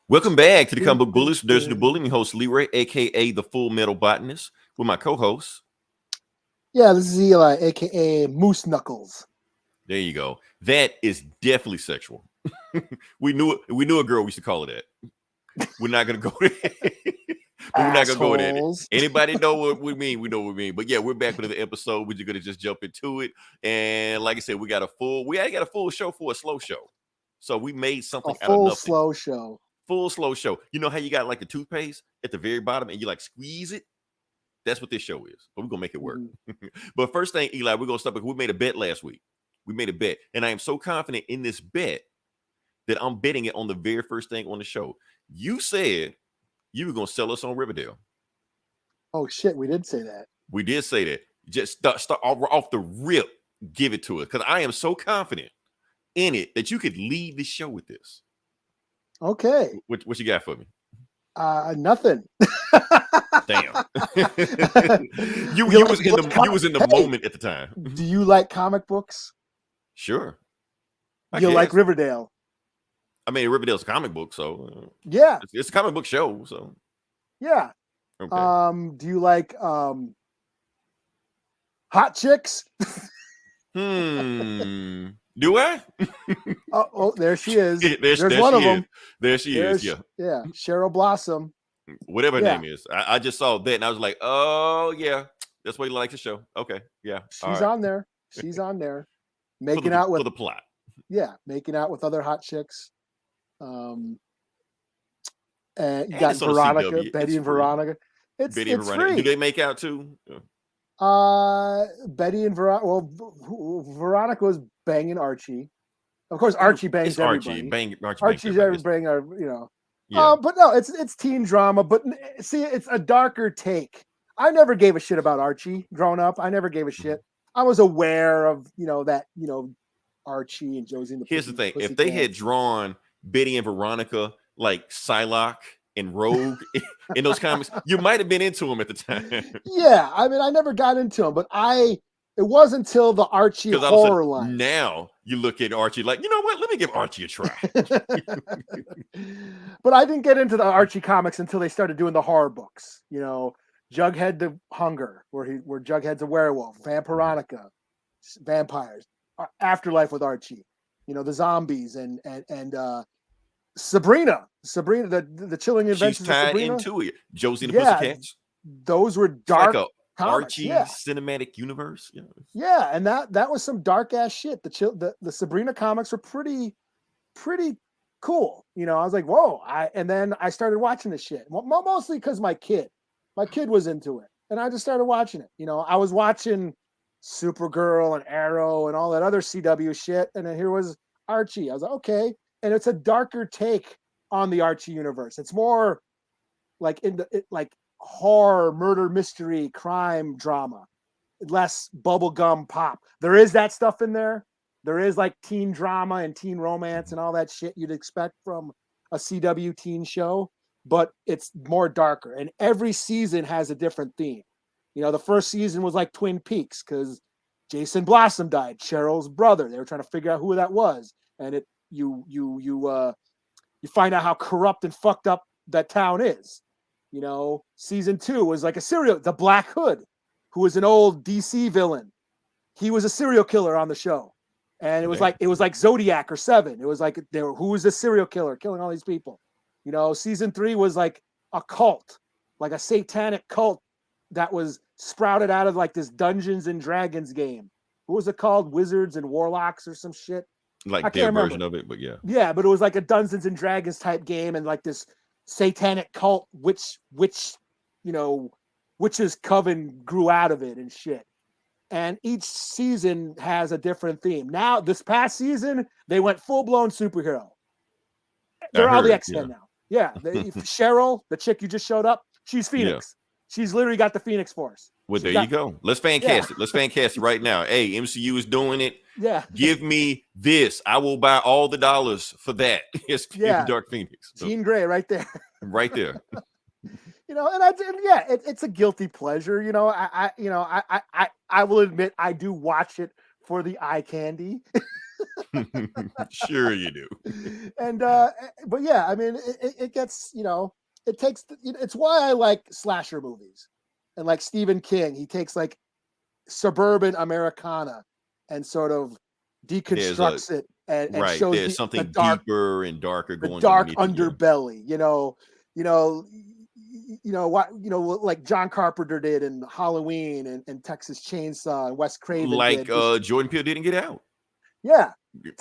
Welcome back to the Comic Book Bullies. There's the bully, host Leroy, aka the Full Metal Botanist, with my co-host. Yeah, this is Eli, aka Moose Knuckles. There you go. That is definitely sexual. we knew it. We knew a girl we used to call it that. We're not gonna go there. We're not gonna go there. Anybody know what we mean? We know what we mean. But yeah, we're back with another episode. We're just gonna just jump into it. And like I said, we got a full show for a slow show. So we made something out of nothing. Slow show. Full slow show. You know how you got like the toothpaste at the very bottom and you like squeeze it? That's what this show is. But we're gonna make it work. But first thing, Eli, we're gonna start because we made a bet last week. We made a bet, and I am so confident in this bet that I'm betting it on the very first thing on the show. You said you were gonna sell us on Riverdale. Oh shit, we did say that. We did say that. Just start off the rip, give it to us, because I am so confident in it that you could lead the show with this. Okay. What you got for me? Nothing. Damn. you was in the moment at the time. Do you like comic books? Sure. You like Riverdale? I mean, Riverdale's a comic book, so yeah, it's a comic book show, so yeah. Okay. Do you like hot chicks? Do I? oh, there she is. There's one of them. There she is. Yeah. Yeah. Cheryl Blossom. Whatever her name is. I just saw that and I was like, oh yeah, that's what he likes the show. Okay. Yeah. She's on there. She's on there. Making out with for the plot. Yeah, making out with other hot chicks. And you got Veronica, Betty and Veronica. It's free. Do they make out too? Betty and Veronica. Well, Veronica was banging Archie. Of course, Archie bangs everybody. Archie's banging our, Yeah. But no, it's teen drama. But see, it's a darker take. I never gave a shit about Archie growing up. I never gave a shit. I was aware of that Archie and Josie. And Here's the thing: if they had drawn Betty and Veronica like Psylocke and Rogue in those comics, you might have been into them at the time. Yeah, I mean, I never got into them, but it wasn't until the Archie horror line. Now you look at Archie like, you know what? Let me give Archie a try. But I didn't get into the Archie comics until they started doing the horror books. Jughead the Hunger, where Jughead's a werewolf, Vampironica, vampires, Afterlife with Archie, the zombies and Sabrina, the Chilling Adventures She's tied of Sabrina. Into it. Josie and the Pussycats. Those were dark. Like Archie cinematic universe. Yeah, and that was some dark ass shit. The Sabrina comics were pretty cool. I was like, whoa. And then I started watching this shit. Mostly because my kid was into it. And I just started watching it. I was watching Supergirl and Arrow and all that other CW shit. And then here was Archie. I was like, okay. And it's a darker take on the Archie universe. It's more like like horror, murder, mystery, crime, drama, less bubblegum pop. There is that stuff in there. There is like teen drama and teen romance and all that shit you'd expect from a CW teen show, but it's more darker. And every season has a different theme. The first season was like Twin Peaks because Jason Blossom died, Cheryl's brother. They were trying to figure out who that was, and you find out how corrupt and fucked up that town is. Season 2 was like the Black Hood, who was an old DC villain. He was a serial killer on the show. And it was like Zodiac or Seven. It was like who was the serial killer killing all these people? Season 3 was like a cult, like a satanic cult that was sprouted out of like this Dungeons and Dragons game. What was it called? Wizards and Warlocks or some shit. Like their version of it, but yeah. Yeah, but it was like a Dungeons and Dragons type game, and like this satanic cult, witch's coven grew out of it and shit. And each season has a different theme. Now, this past season, they went full-blown superhero. They're all the X-Men now. Yeah, Cheryl, the chick you just showed up, she's Phoenix. Yeah. She's literally got the Phoenix Force. Well, there you go. Let's fan cast it. Let's fan cast it right now. Hey, MCU is doing it. Yeah. Give me this. I will buy all the dollars for that. It's Dark Phoenix. So, Jean Grey right there. Right there. It's a guilty pleasure. I will admit I do watch it for the eye candy. Sure you do. And but yeah, I mean, it gets, you know, it takes. It's why I like slasher movies, and like Stephen King, he takes like suburban Americana and sort of deconstructs it and Right. shows There's the something dark, deeper and darker the going dark underneath it. Yeah. underbelly, you know, what, like John Carpenter did in Halloween and Texas Chainsaw, and Wes Craven Like did. Just, Jordan Peele didn't get out. yeah, Yeah.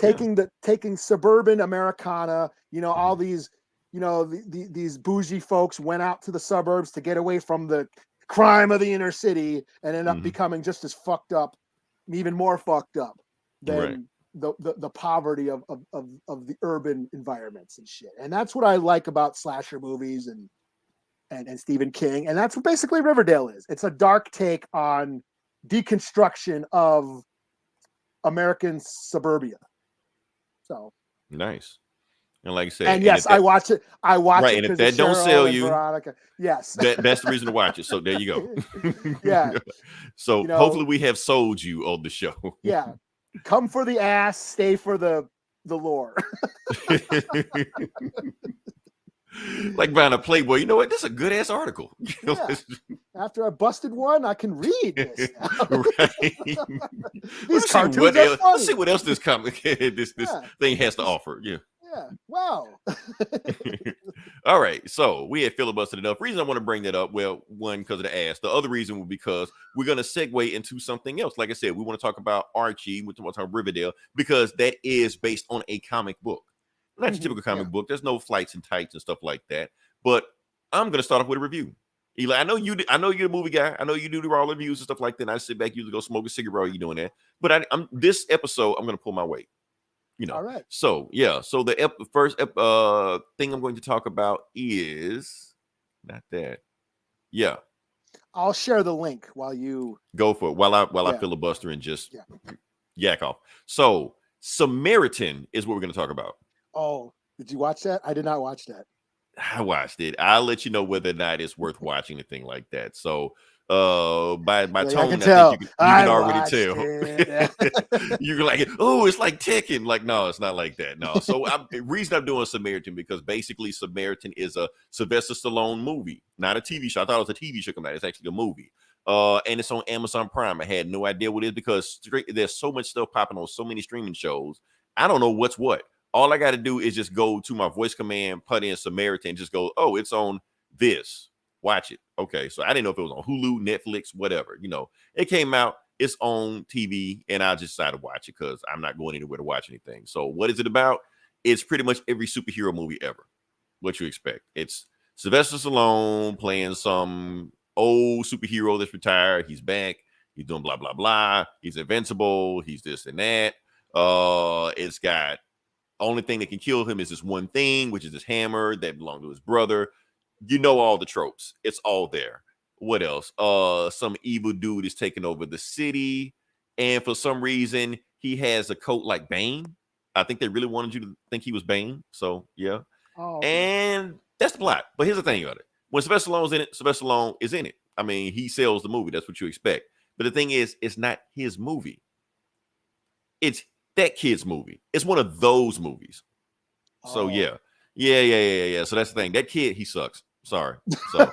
taking suburban Americana, all these, these bougie folks went out to the suburbs to get away from the crime of the inner city and end up becoming just as fucked up, even more fucked up Right. than the poverty of the urban environments and shit. And that's what I like about slasher movies and Stephen King. And that's what basically Riverdale is. It's a dark take on deconstruction of American suburbia. So nice. And like I said, and yes, I watch it. I watch right, it and if because that don't sell you, Veronica. Yes, that's the reason to watch it. So there you go. Yeah. So hopefully we have sold you on the show. Yeah. Come for the ass, stay for the lore. Like buying a Playboy. You know what? This is a good ass article. Yeah. After I busted one, I can read this. Right. These cartoons are funny. Let's see what else this comic this thing has to offer. Yeah. Yeah. Wow. All right. So we had filibustered enough. Reason I want to bring that up. Well, one, because of the ass. The other reason was because we're going to segue into something else. Like I said, we want to talk about Archie. We want to talk about Riverdale because that is based on a comic book. Not your typical comic book. There's no flights and tights and stuff like that. But I'm going to start off with a review. Eli, I know you're a movie guy. I know you do the raw reviews and stuff like that. And I sit back, usually go smoke a cigarette while you're doing that. But I'm this episode, I'm going to pull my weight. All right. So yeah. So the first thing I'm going to talk about is not that. Yeah. I'll share the link while you go for it. While I filibuster and just yak off. So Samaritan is what we're going to talk about. Oh, did you watch that? I did not watch that. I watched it. I'll let you know whether or not it's worth watching a thing like that. So by tone, I think you can already tell. You're like, oh, it's like Tekken. Like, no, it's not like that. No. So the reason I'm doing Samaritan because basically Samaritan is a Sylvester Stallone movie, not a TV show. I thought it was a TV show coming out. It's actually a movie. And it's on Amazon Prime. I had no idea what it is because there's so much stuff popping on so many streaming shows. I don't know what's what. All I got to do is just go to my voice command, put in Samaritan, just go, oh, it's on this. Watch it. Okay. So I didn't know if it was on Hulu, Netflix, whatever. It came out. It's on TV, and I just decided to watch it because I'm not going anywhere to watch anything. So what is it about? It's pretty much every superhero movie ever. What you expect. It's Sylvester Stallone playing some old superhero that's retired. He's back. He's doing blah, blah, blah. He's invincible. He's this and that. It's got only thing that can kill him is this one thing, which is this hammer that belonged to his brother. All the tropes. It's all there. What else? Some evil dude is taking over the city. And for some reason, he has a coat like Bane. I think they really wanted you to think he was Bane. So, yeah. Oh. And that's the plot. But here's the thing about it. When Sylvester Stallone's in it, Sylvester Stallone is in it. I mean, he sells the movie. That's what you expect. But the thing is, it's not his movie. It's that kid's movie. It's one of those movies. So yeah. So that's the thing. That kid, he sucks. Sorry. So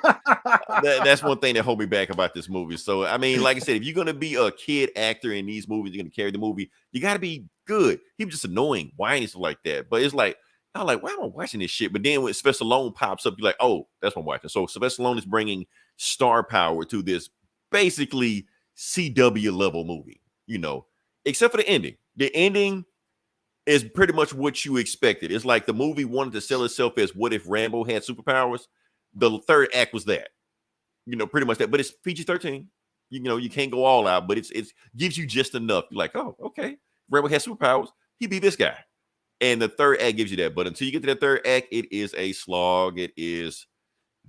that's one thing that hold me back about this movie. So I mean, like I said, if you're gonna be a kid actor in these movies, you're gonna carry the movie. You got to be good. He was just annoying, whiny stuff like that. But it's like I'm like, why am I watching this shit? But then when Sylvester Stallone pops up, you're like, oh, that's what I'm watching. So Sylvester Stallone is bringing star power to this basically CW level movie. Except for the ending. The ending is pretty much what you expected. It's like the movie wanted to sell itself as what if Rambo had superpowers. The third act was that, pretty much that. But it's PG-13. You can't go all out, but it's gives you just enough. You're like, oh, okay, Rambo has superpowers. He be this guy, and the third act gives you that. But until you get to that third act, it is a slog. It is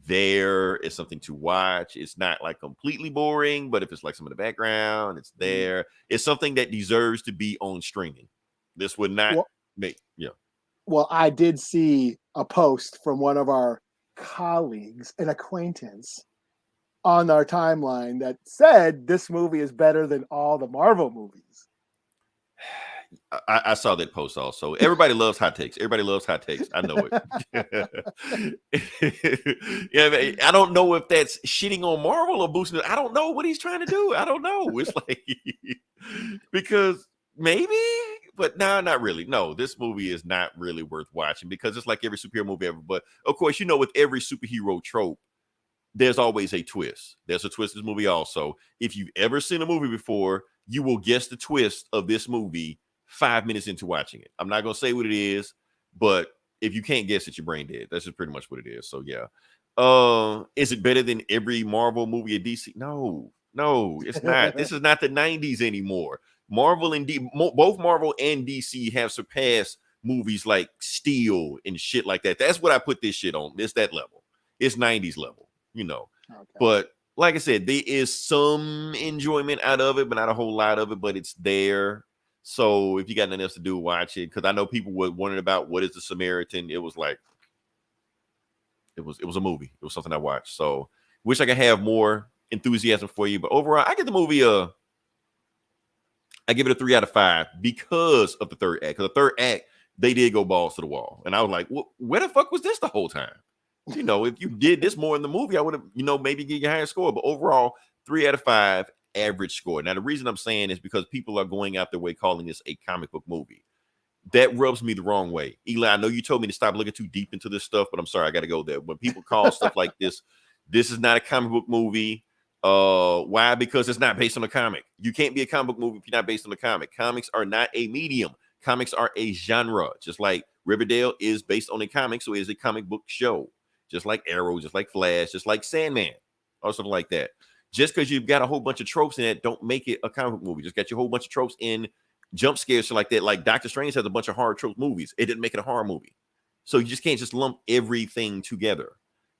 there. It's something to watch. It's not like completely boring, but if it's like some in the background, it's there. It's something that deserves to be on streaming. This would not make, Well, I did see a post from one of our colleagues, an acquaintance, on our timeline that said this movie is better than all the Marvel movies. I saw that post also. Everybody loves hot takes. Everybody loves hot takes. I know it. Yeah, I don't know if that's shitting on Marvel or boosting it. I don't know what he's trying to do. I don't know. It's like because maybe, but no, not really. No, this movie is not really worth watching because it's like every superhero movie ever. But of course, with every superhero trope, there's always a twist. There's a twist in this movie also. If you've ever seen a movie before, you will guess the twist of this movie 5 minutes into watching it. I'm not going to say what it is, but if you can't guess it, your brain dead. That's just pretty much what it is. So yeah. Is it better than every Marvel movie at DC? No, it's not. This is not the 90s anymore. Marvel and both Marvel and DC have surpassed movies like Steel and shit like that. That's what I put this shit on. It's that level. It's 90s level, Okay. But like I said, there is some enjoyment out of it, but not a whole lot of it, but it's there. So if you got nothing else to do, watch it. Because I know people were wondering about what is the Samaritan. It was like, it was a movie. It was something I watched. So wish I could have more enthusiasm for you. But overall, I give the movie I give it a 3 out of 5 because of the third act. Because the third act, they did go balls to the wall. And I was like, where the fuck was this the whole time? If you did this more in the movie, I would have, maybe get your higher score. But overall, 3 out of 5 average score. Now, the reason I'm saying is because people are going out their way calling this a comic book movie. That rubs me the wrong way. Eli, I know you told me to stop looking too deep into this stuff, but I'm sorry, I got to go there. When people call stuff like this is not a comic book movie. Why? Because it's not based on a comic. You can't be a comic book movie if you're not based on a comic. Comics are not a medium. Comics are a genre. Just like Riverdale is based on a comic, so it is a comic book show. Just like Arrow, just like Flash, just like Sandman, or something like that. Just because you've got a whole bunch of tropes in it, don't make it a comic book movie. Just got your whole bunch of tropes in, jump scares, shit like that. Like Doctor Strange has a bunch of horror trope movies. It didn't make it a horror movie. So you just can't just lump everything together.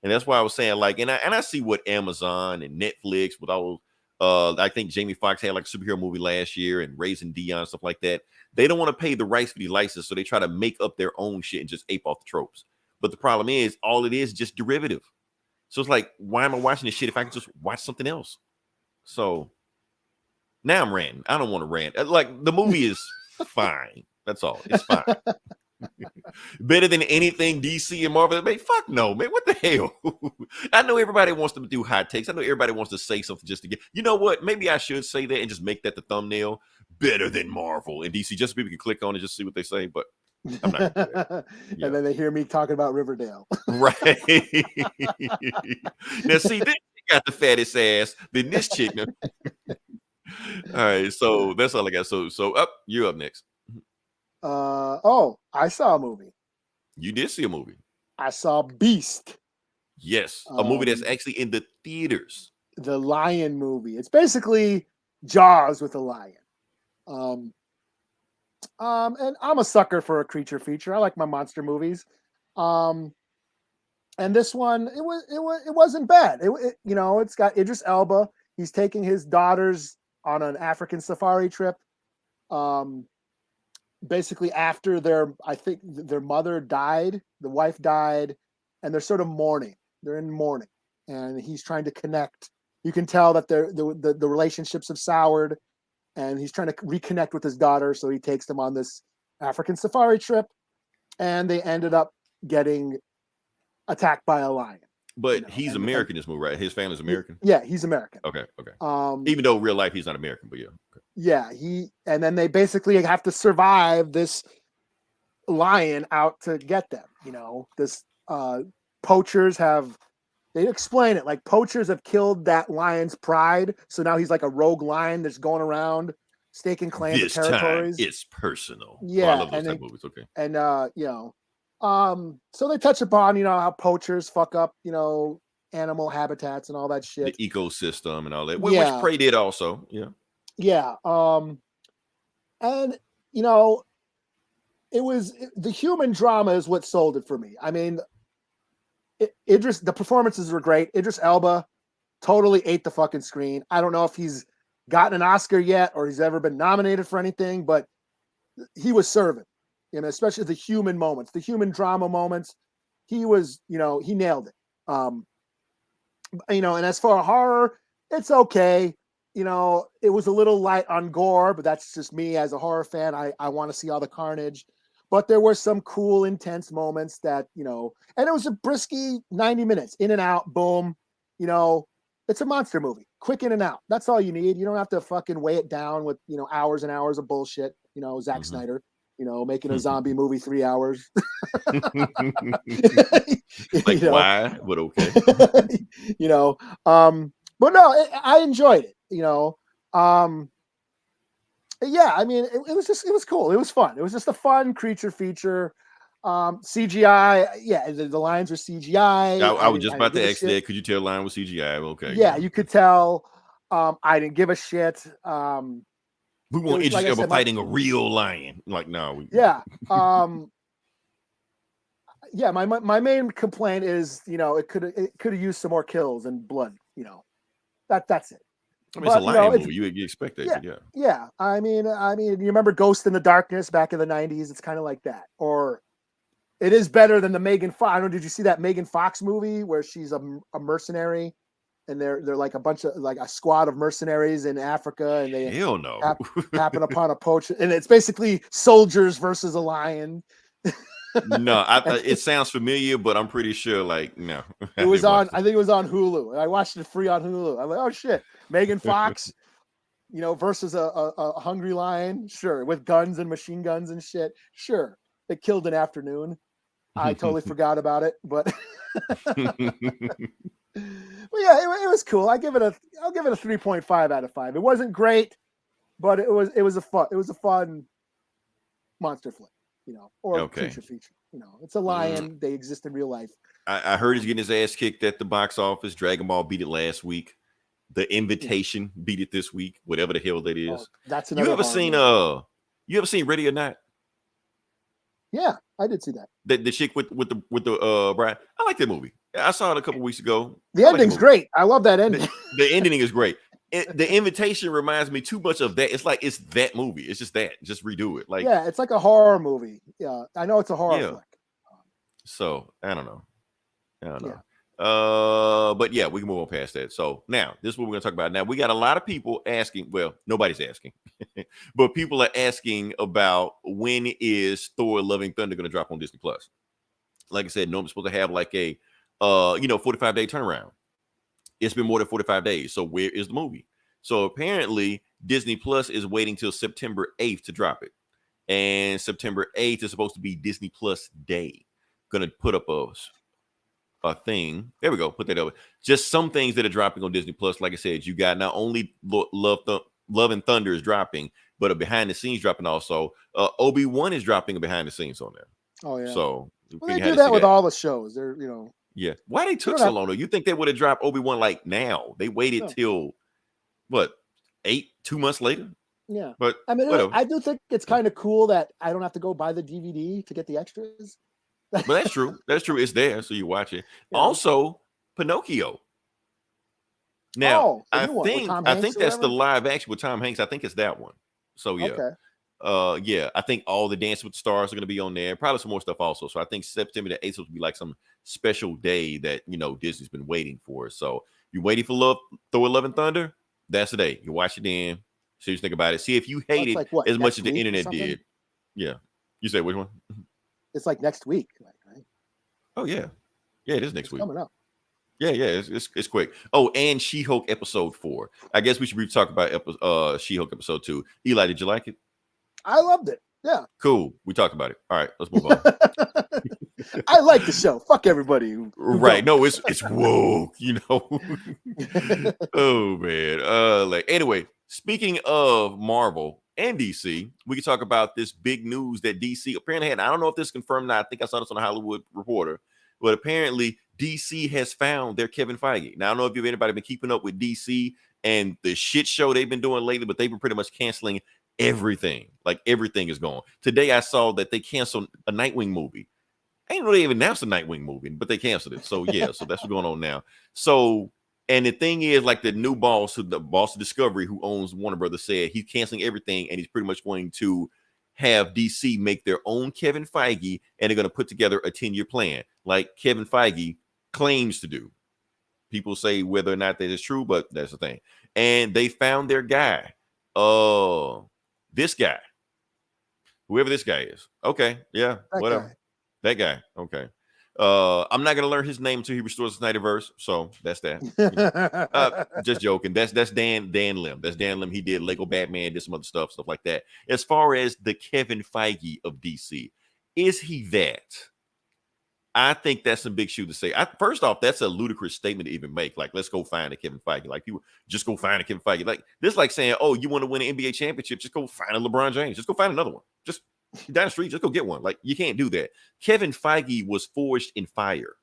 And that's why I was saying, like, and I see what Amazon and Netflix with all, I think Jamie Foxx had like a superhero movie last year and Raising Dion, stuff like that. They don't want to pay the rights for the license, so they try to make up their own shit and just ape off the tropes. But the problem is, all it is just derivative. So it's like, why am I watching this shit if I can just watch something else? So now I'm ranting. I don't want to rant. Like, the movie is fine. That's all. It's fine. Better than anything DC and Marvel. Man, fuck no, man. What the hell? I know everybody wants to do hot takes. I know everybody wants to say something just to get. You know what? Maybe I should say that and just make that the thumbnail. Better than Marvel and DC, just so people can click on it, just see what they say. But I'm not gonna do that. Yeah. And then they hear me talking about Riverdale. Right. Now, see, this chick got the fattest ass than this chick. All right, so that's all I got. So up, you're up next. I saw a movie. You did see a movie. I saw Beast. Yes, a movie that's actually in the theaters. The lion movie. It's basically Jaws with a lion. And I'm a sucker for a creature feature. I like my monster movies. And this one, it wasn't bad. It's got Idris Elba. He's taking his daughters on an African safari trip. Basically after their mother died, the wife died, and they're sort of mourning. They're in mourning, and he's trying to connect. You can tell that the relationships have soured, and he's trying to reconnect with his daughter. So he takes them on this African safari trip, and they ended up getting attacked by a lion. But he's American, this movie, right? His family's American? Yeah, he's American. Okay. Even though real life he's not American, but yeah. Okay. Yeah, and then they basically have to survive this lion out to get them. This poachers they explain it like poachers have killed that lion's pride, so now he's like a rogue lion that's going around staking claim to territories. Time it's personal. Yeah, I love those type of movies. Okay. And so they touch upon how poachers fuck up animal habitats and all that shit, the ecosystem and all that, which Prey did also. Yeah. And it was the human drama is what sold it for me. I mean, Idris, the performances were great. Idris Elba totally ate the fucking screen. I don't know if he's gotten an Oscar yet or he's ever been nominated for anything, but he was serving, especially the human moments, the human drama moments. He was, he nailed it. And as for horror, it's okay. you know, it was a little light on gore, but that's just me as a horror fan. I want to see all the carnage. But there were some cool, intense moments that, you know, and it was a brisky 90 minutes, in and out, boom. You know, it's a monster movie, quick in and out. That's all you need. You don't have to fucking weigh it down with, you know, hours and hours of bullshit. You know, Zack Snyder, you know, making a zombie movie 3 hours. Like, why? But okay. You know, but no, I enjoyed it, you know. Yeah, I mean, it was cool. It was fun. It was just a fun creature feature. CGI, yeah, the lines were CGI. I was just about to ask that. Could you tell line was CGI? Okay. Yeah, you could tell. I didn't give a shit. We weren't interested in fighting a real lion. Like, no. Yeah. Yeah, my main complaint is, you know, it could have used some more kills and blood, you know. That's it. I mean, it's a lion movie. You expect that, yeah. Yeah. I mean, you remember Ghost in the Darkness back in the 90s? It's kind of like that. Or it is better than the Megan Fox. I don't know, did you see that Megan Fox movie where she's a mercenary and they're like a squad of mercenaries in Africa and they hell no happen upon a poacher, and it's basically soldiers versus a lion. No, it sounds familiar, but I'm pretty sure, like, no. It was on, I think it was on Hulu. I watched it free on Hulu. I'm like, oh shit, Megan Fox, you know, versus a hungry lion. Sure, with guns and machine guns and shit. Sure, it killed an afternoon. I totally forgot about it, but yeah, it was cool. I'll give it a 3.5 out of 5. It wasn't great, but it was a fun monster flick. You know, or creature feature. You know, it's a lion. They exist in real life. I heard he's getting his ass kicked at the box office. Dragon Ball beat it last week. The Invitation beat it this week. Whatever the hell that is. Oh, that's another. You ever seen Ready or Not? Yeah, I did see that. The chick with the Brian. I like that movie. I saw it a couple weeks ago. The ending's great. I love that ending. The ending is great. The Invitation reminds me too much of that. It's like it's that movie. It's just that. Just redo it. Like, yeah, it's like a horror movie. Yeah, I know it's a horror flick. So I don't know. Yeah. But yeah, we can move on past that. So now this is what we're gonna talk about. Now we got a lot of people asking. Well, nobody's asking, but people are asking about when is Thor: Love and Thunder gonna drop on Disney Plus? Like I said, normally supposed to have like a 45-day turnaround. It's been more than 45 days. So where is the movie? So apparently Disney Plus is waiting till September 8th to drop it. And September 8th is supposed to be Disney Plus Day. Gonna put up a thing. There we go. Put that over. Just some things that are dropping on Disney Plus. Like I said, you got not only Love and Thunder is dropping, but a behind the scenes dropping also. Obi-Wan is dropping a behind the scenes on there. Oh yeah. So they do that with all the shows. They're Yeah. Why they took so long though? You think they would have dropped Obi-Wan like now? They waited till what, 2 months later? Yeah. But I mean, I do think it's kind of cool that I don't have to go buy the DVD to get the extras. But that's true. That's true. It's there, so you watch it. Yeah. Also, Pinocchio. Now, I think that's the live action with Tom Hanks. I think it's that one. So yeah. Okay. Yeah, I think all the Dance with the Stars are going to be on there. Probably some more stuff also. So I think September the 8th will be like some special day that, you know, Disney's been waiting for. So you're waiting for Thor: Love and Thunder? That's the day. You watch it then. See what you think about it. See if you hate it as much as the internet did. Yeah. You say which one? It's like next week, right? Oh yeah. Yeah, it is next week. Coming up. Yeah, it's quick. Oh, and She-Hulk episode 4. I guess we should talk about She-Hulk episode 2. Eli, did you like it? I loved it. Yeah. Cool. We talked about it. All right, let's move on. I like the show. Fuck everybody. Right. No, it's woke, you know. Oh man. Anyway, speaking of Marvel and DC, we can talk about this big news that DC apparently had. I don't know if this is confirmed now. I think I saw this on the Hollywood Reporter, but apparently DC has found their Kevin Feige. Now, I don't know if anybody been keeping up with DC and the shit show they've been doing lately, but they've been pretty much canceling everything. Like everything is gone. Today I saw that they canceled a Nightwing movie. I didn't know they even announced a Nightwing movie, but they canceled it. So yeah, so that's what's going on now. So, and the thing is, like the new boss, the boss of Discovery, who owns Warner Brothers, said he's canceling everything and he's pretty much going to have DC make their own Kevin Feige, and they're going to put together a 10-year plan like Kevin Feige claims to do. People say whether or not that is true, but that's the thing. And they found their guy. This guy, whoever this guy is. Okay, yeah, whatever. That guy. Okay. I'm not gonna learn his name until he restores the Snyderverse. So that's that. Just joking. That's Dan Lim. That's Dan Lim. He did Lego Batman, did some other stuff like that. As far as the Kevin Feige of DC, is he that? I think that's a big shoe to say. First off, that's a ludicrous statement to even make. Like, let's go find a Kevin Feige. Like, people just go find a Kevin Feige. Like, this, like saying, oh, you want to win an NBA championship? Just go find a LeBron James. Just go find another one. Just down the street, just go get one. Like, you can't do that. Kevin Feige was forged in fire.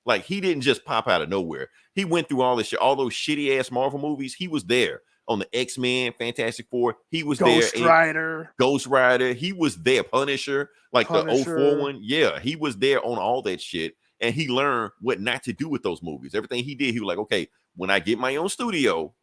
Like, he didn't just pop out of nowhere. He went through all this shit, all those shitty ass Marvel movies. He was there on the X-Men, Fantastic Four. He was Ghost there. Ghost Rider. He was there. Punisher, like the 04 one. Yeah, he was there on all that shit. And he learned what not to do with those movies. Everything he did, he was like, okay, when I get my own studio,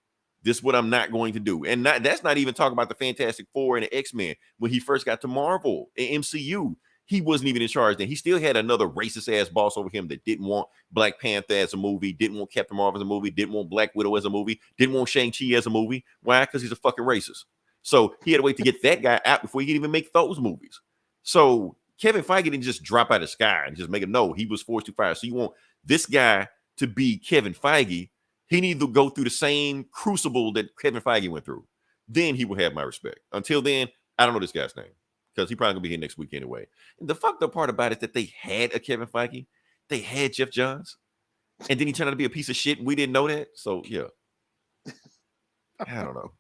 this is what I'm not going to do. And that's not even talking about the Fantastic Four and the X-Men. When he first got to Marvel and MCU, he wasn't even in charge then. He still had another racist ass boss over him that didn't want Black Panther as a movie, didn't want Captain Marvel as a movie, didn't want Black Widow as a movie, didn't want Shang-Chi as a movie. Why? Because he's a fucking racist. So he had to wait to get that guy out before he could even make those movies. So Kevin Feige didn't just drop out of the sky and just make it. No, he was forced to fire. So you want this guy to be Kevin Feige, he needs to go through the same crucible that Kevin Feige went through. Then he will have my respect. Until then, I don't know this guy's name, because he's probably gonna be here next week anyway. And the fucked up part about it is that they had a Kevin Feige, they had Jeff Johns, and then he turned out to be a piece of shit, and we didn't know that. So yeah, I don't know.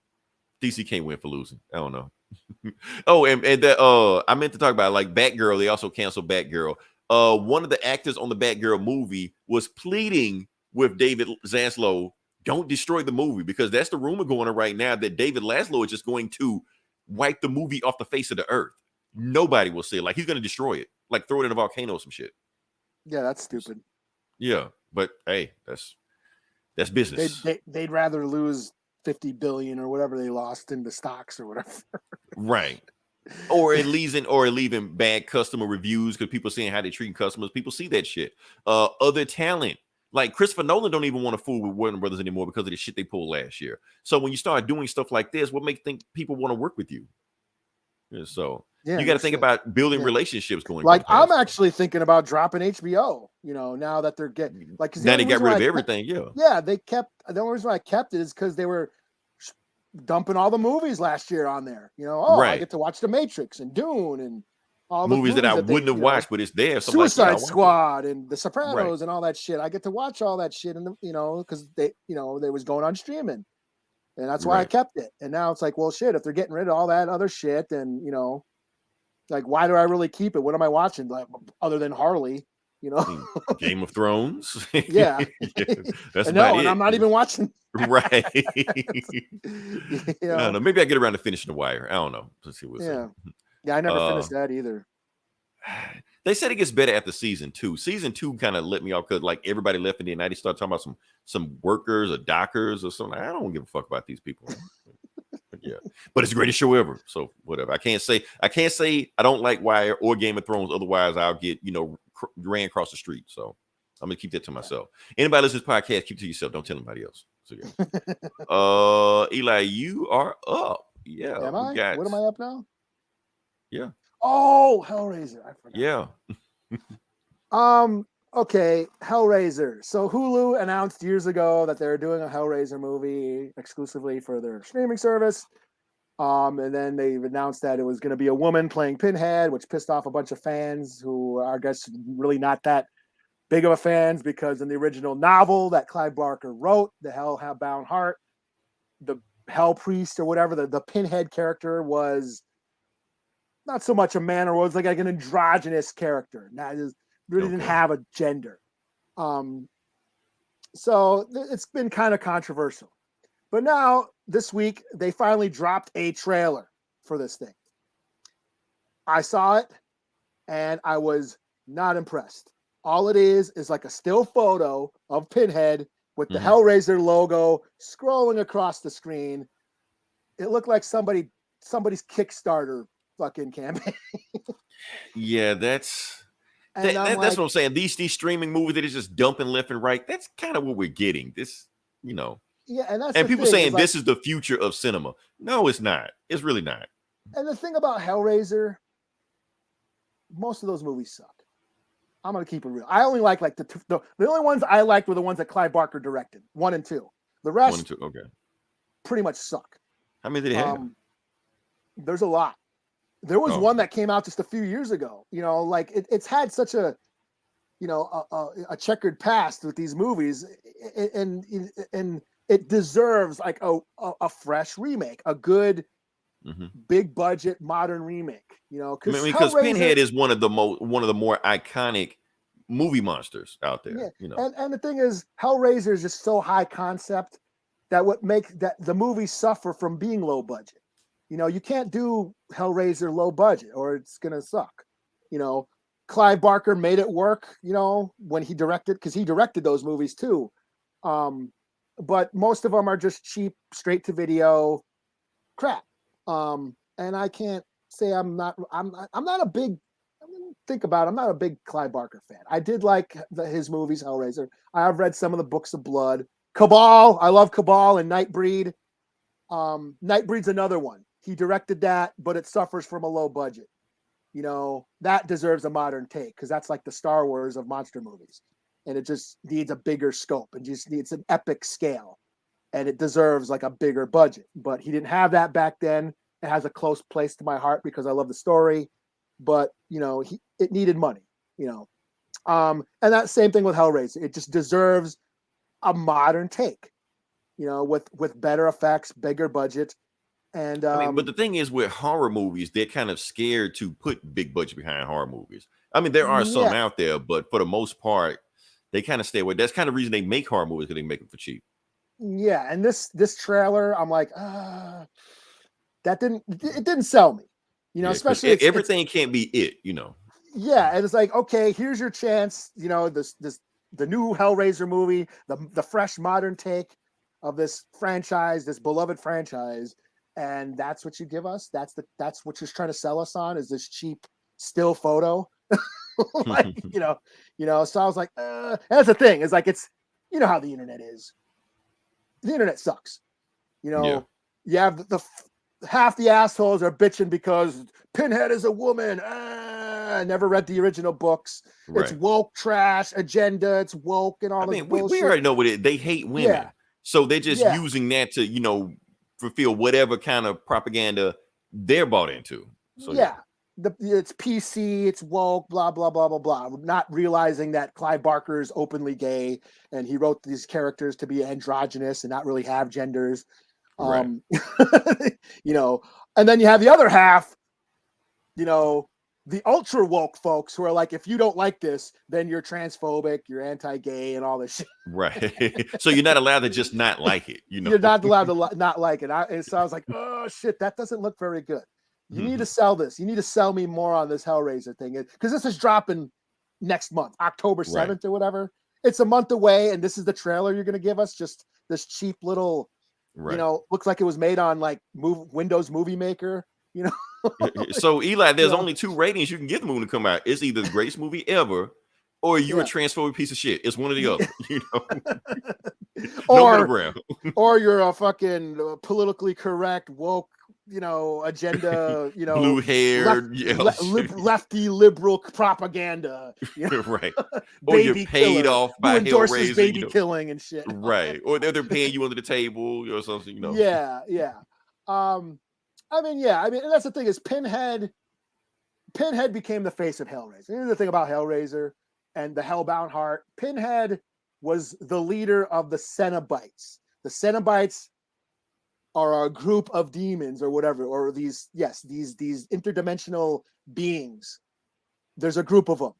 DC can't win for losing. I don't know. Oh, and that I meant to talk about, like, Batgirl. They also canceled Batgirl. One of the actors on the Batgirl movie was pleading with David Zaslav, don't destroy the movie, because that's the rumor going on right now that David Zaslav is just going to wipe the movie off the face of the earth. Nobody will see it. Like, he's going to destroy it, like throw it in a volcano or some shit. Yeah, that's stupid. Yeah, but hey, that's business. They'd rather lose 50 billion or whatever they lost in the stocks or whatever. Right. Or leaving bad customer reviews because people seeing how they treat customers. People see that shit. Other talent. Like Christopher Nolan don't even want to fool with Warner Brothers anymore because of the shit they pulled last year. So when you start doing stuff like this, what makes think people want to work with you? Yeah, so you got to think about building relationships going. Like, I'm actually thinking about dropping HBO. You know, now that they're getting, like, now they got rid of everything. Yeah, they kept. The only reason I kept it is because they were dumping all the movies last year on there. You know, I get to watch The Matrix and Dune and all the movies that I wouldn't have watched, but it's there. So Suicide Squad and The Sopranos and all that shit. I get to watch all that shit, and because they was going on streaming, and that's why I kept it. And now it's like, well, shit, if they're getting rid of all that other shit, then like, why do I really keep it? What am I watching, like, other than Harley? Game of Thrones. Yeah, that's about it. And I'm not even watching. Right. I don't know. Maybe I get around to finishing The Wire. I don't know. Let's see what's Yeah, I never finished that either. They said it gets better after season 2. Season 2 kind of let me off because, like, everybody left, and then now they start talking about some workers or dockers or something. I don't give a fuck about these people. But it's the greatest show ever. So whatever. I can't say I don't like Wire or Game of Thrones. Otherwise, I'll get ran across the street. So I'm gonna keep that to myself. Anybody listen to this podcast, keep it to yourself. Don't tell anybody else. So yeah. Eli, you are up. Yeah. Am I? What am I up now? Yeah. Oh, Hellraiser. I forgot. Yeah. Okay, Hellraiser. So Hulu announced years ago that they're doing a Hellraiser movie exclusively for their streaming service. And then they've announced that it was going to be a woman playing Pinhead, which pissed off a bunch of fans who are, I guess, really not that big of a fans, because in the original novel that Clive Barker wrote, The Hellbound Heart, the Hell Priest or whatever, the Pinhead character was not so much a man, or was like an androgynous character. That is really didn't have a gender. So it's been kind of controversial. But now, this week, they finally dropped a trailer for this thing. I saw it, and I was not impressed. All it is like a still photo of Pinhead with the Hellraiser logo scrolling across the screen. It looked like somebody's Kickstarter fucking campaign. Yeah, that's And I'm that's like, what I'm saying. These streaming movies that is just dumping left and right. That's kind of what we're getting. This, yeah, and that's and the people thing, saying is like, this is the future of cinema. No, it's not. It's really not. and the thing about Hellraiser, most of those movies suck. I'm gonna keep it real. I only like the only ones I liked were the ones that Clive Barker directed, 1 and 2. The rest, 1 and 2. Okay. pretty much suck. How many did he have? There's a lot. There was one that came out just a few years ago. Like it's had such a, a checkered past with these movies, and it deserves like a fresh remake, a good big budget modern remake. Because Pinhead is one of the more iconic movie monsters out there. Yeah. And the thing is, Hellraiser is just so high concept that what makes that the movies suffer from being low budget. You can't do Hellraiser low budget or it's gonna suck. Clive Barker made it work, when he directed, because he directed those movies too. But most of them are just cheap, straight to video crap. And I can't say I'm not a big, think about it, I'm not a big Clive Barker fan. I did like his movies, Hellraiser. I have read some of the books of blood. Cabal, I love Cabal and Nightbreed. Nightbreed's another one. He directed that, but it suffers from a low budget. That deserves a modern take because that's like the Star Wars of monster movies. And it just needs a bigger scope and just needs an epic scale. And it deserves like a bigger budget. But he didn't have that back then. It has a close place to my heart because I love the story. But, it needed money, And that same thing with Hellraiser. It just deserves a modern take, with better effects, bigger budget. And but the thing is, with horror movies, they're kind of scared to put big budget behind horror movies. There are some out there, but for the most part, they kind of stay away. That's kind of the reason they make horror movies, because they make them for cheap. Yeah, and this trailer, I'm like, it didn't sell me, especially everything can't be it, Yeah, and it's like, okay, here's your chance, the new Hellraiser movie, the fresh modern take of this franchise, this beloved franchise. And that's what you give us. That's what you're trying to sell us on, is this cheap still photo. So I was like, that's the thing. It's like, how the internet is. The internet sucks. You have the half the assholes are bitching because Pinhead is a woman. I never read the original books. Right. It's woke trash agenda. It's woke and all this bullshit. We already know what they hate women. Yeah. So they're just using that to, fulfill whatever kind of propaganda they're bought into. So it's PC, it's woke, blah blah blah blah blah. Not realizing that Clive Barker is openly gay and he wrote these characters to be androgynous and not really have genders. Right. And then you have the other half, the ultra woke folks who are like, if you don't like this, then you're transphobic, you're anti-gay, and all this shit. Right. So you're not allowed to just not like it. You're not allowed to not like it. And so I was like, oh shit, that doesn't look very good. You need to sell this. You need to sell me more on this Hellraiser thing, because this is dropping next month, October 7th or whatever. It's a month away, and this is the trailer you're going to give us. Just this cheap little, looks like it was made on like Windows Movie Maker. So Eli, there's only 2 ratings you can get the movie to come out. It's either the greatest movie ever, or you're a transphobic piece of shit. It's one or the other, or you're a fucking politically correct woke, agenda, blue-haired, lefty liberal propaganda, right? Or you're paid off by Hellraiser, baby killing and shit, right? Or they're paying you under the table or something, Yeah. And that's the thing, is Pinhead became the face of Hellraiser. Here's the thing about Hellraiser and the Hellbound Heart. Pinhead was the leader of the Cenobites. The Cenobites are a group of demons or whatever, or these interdimensional beings. There's a group of them.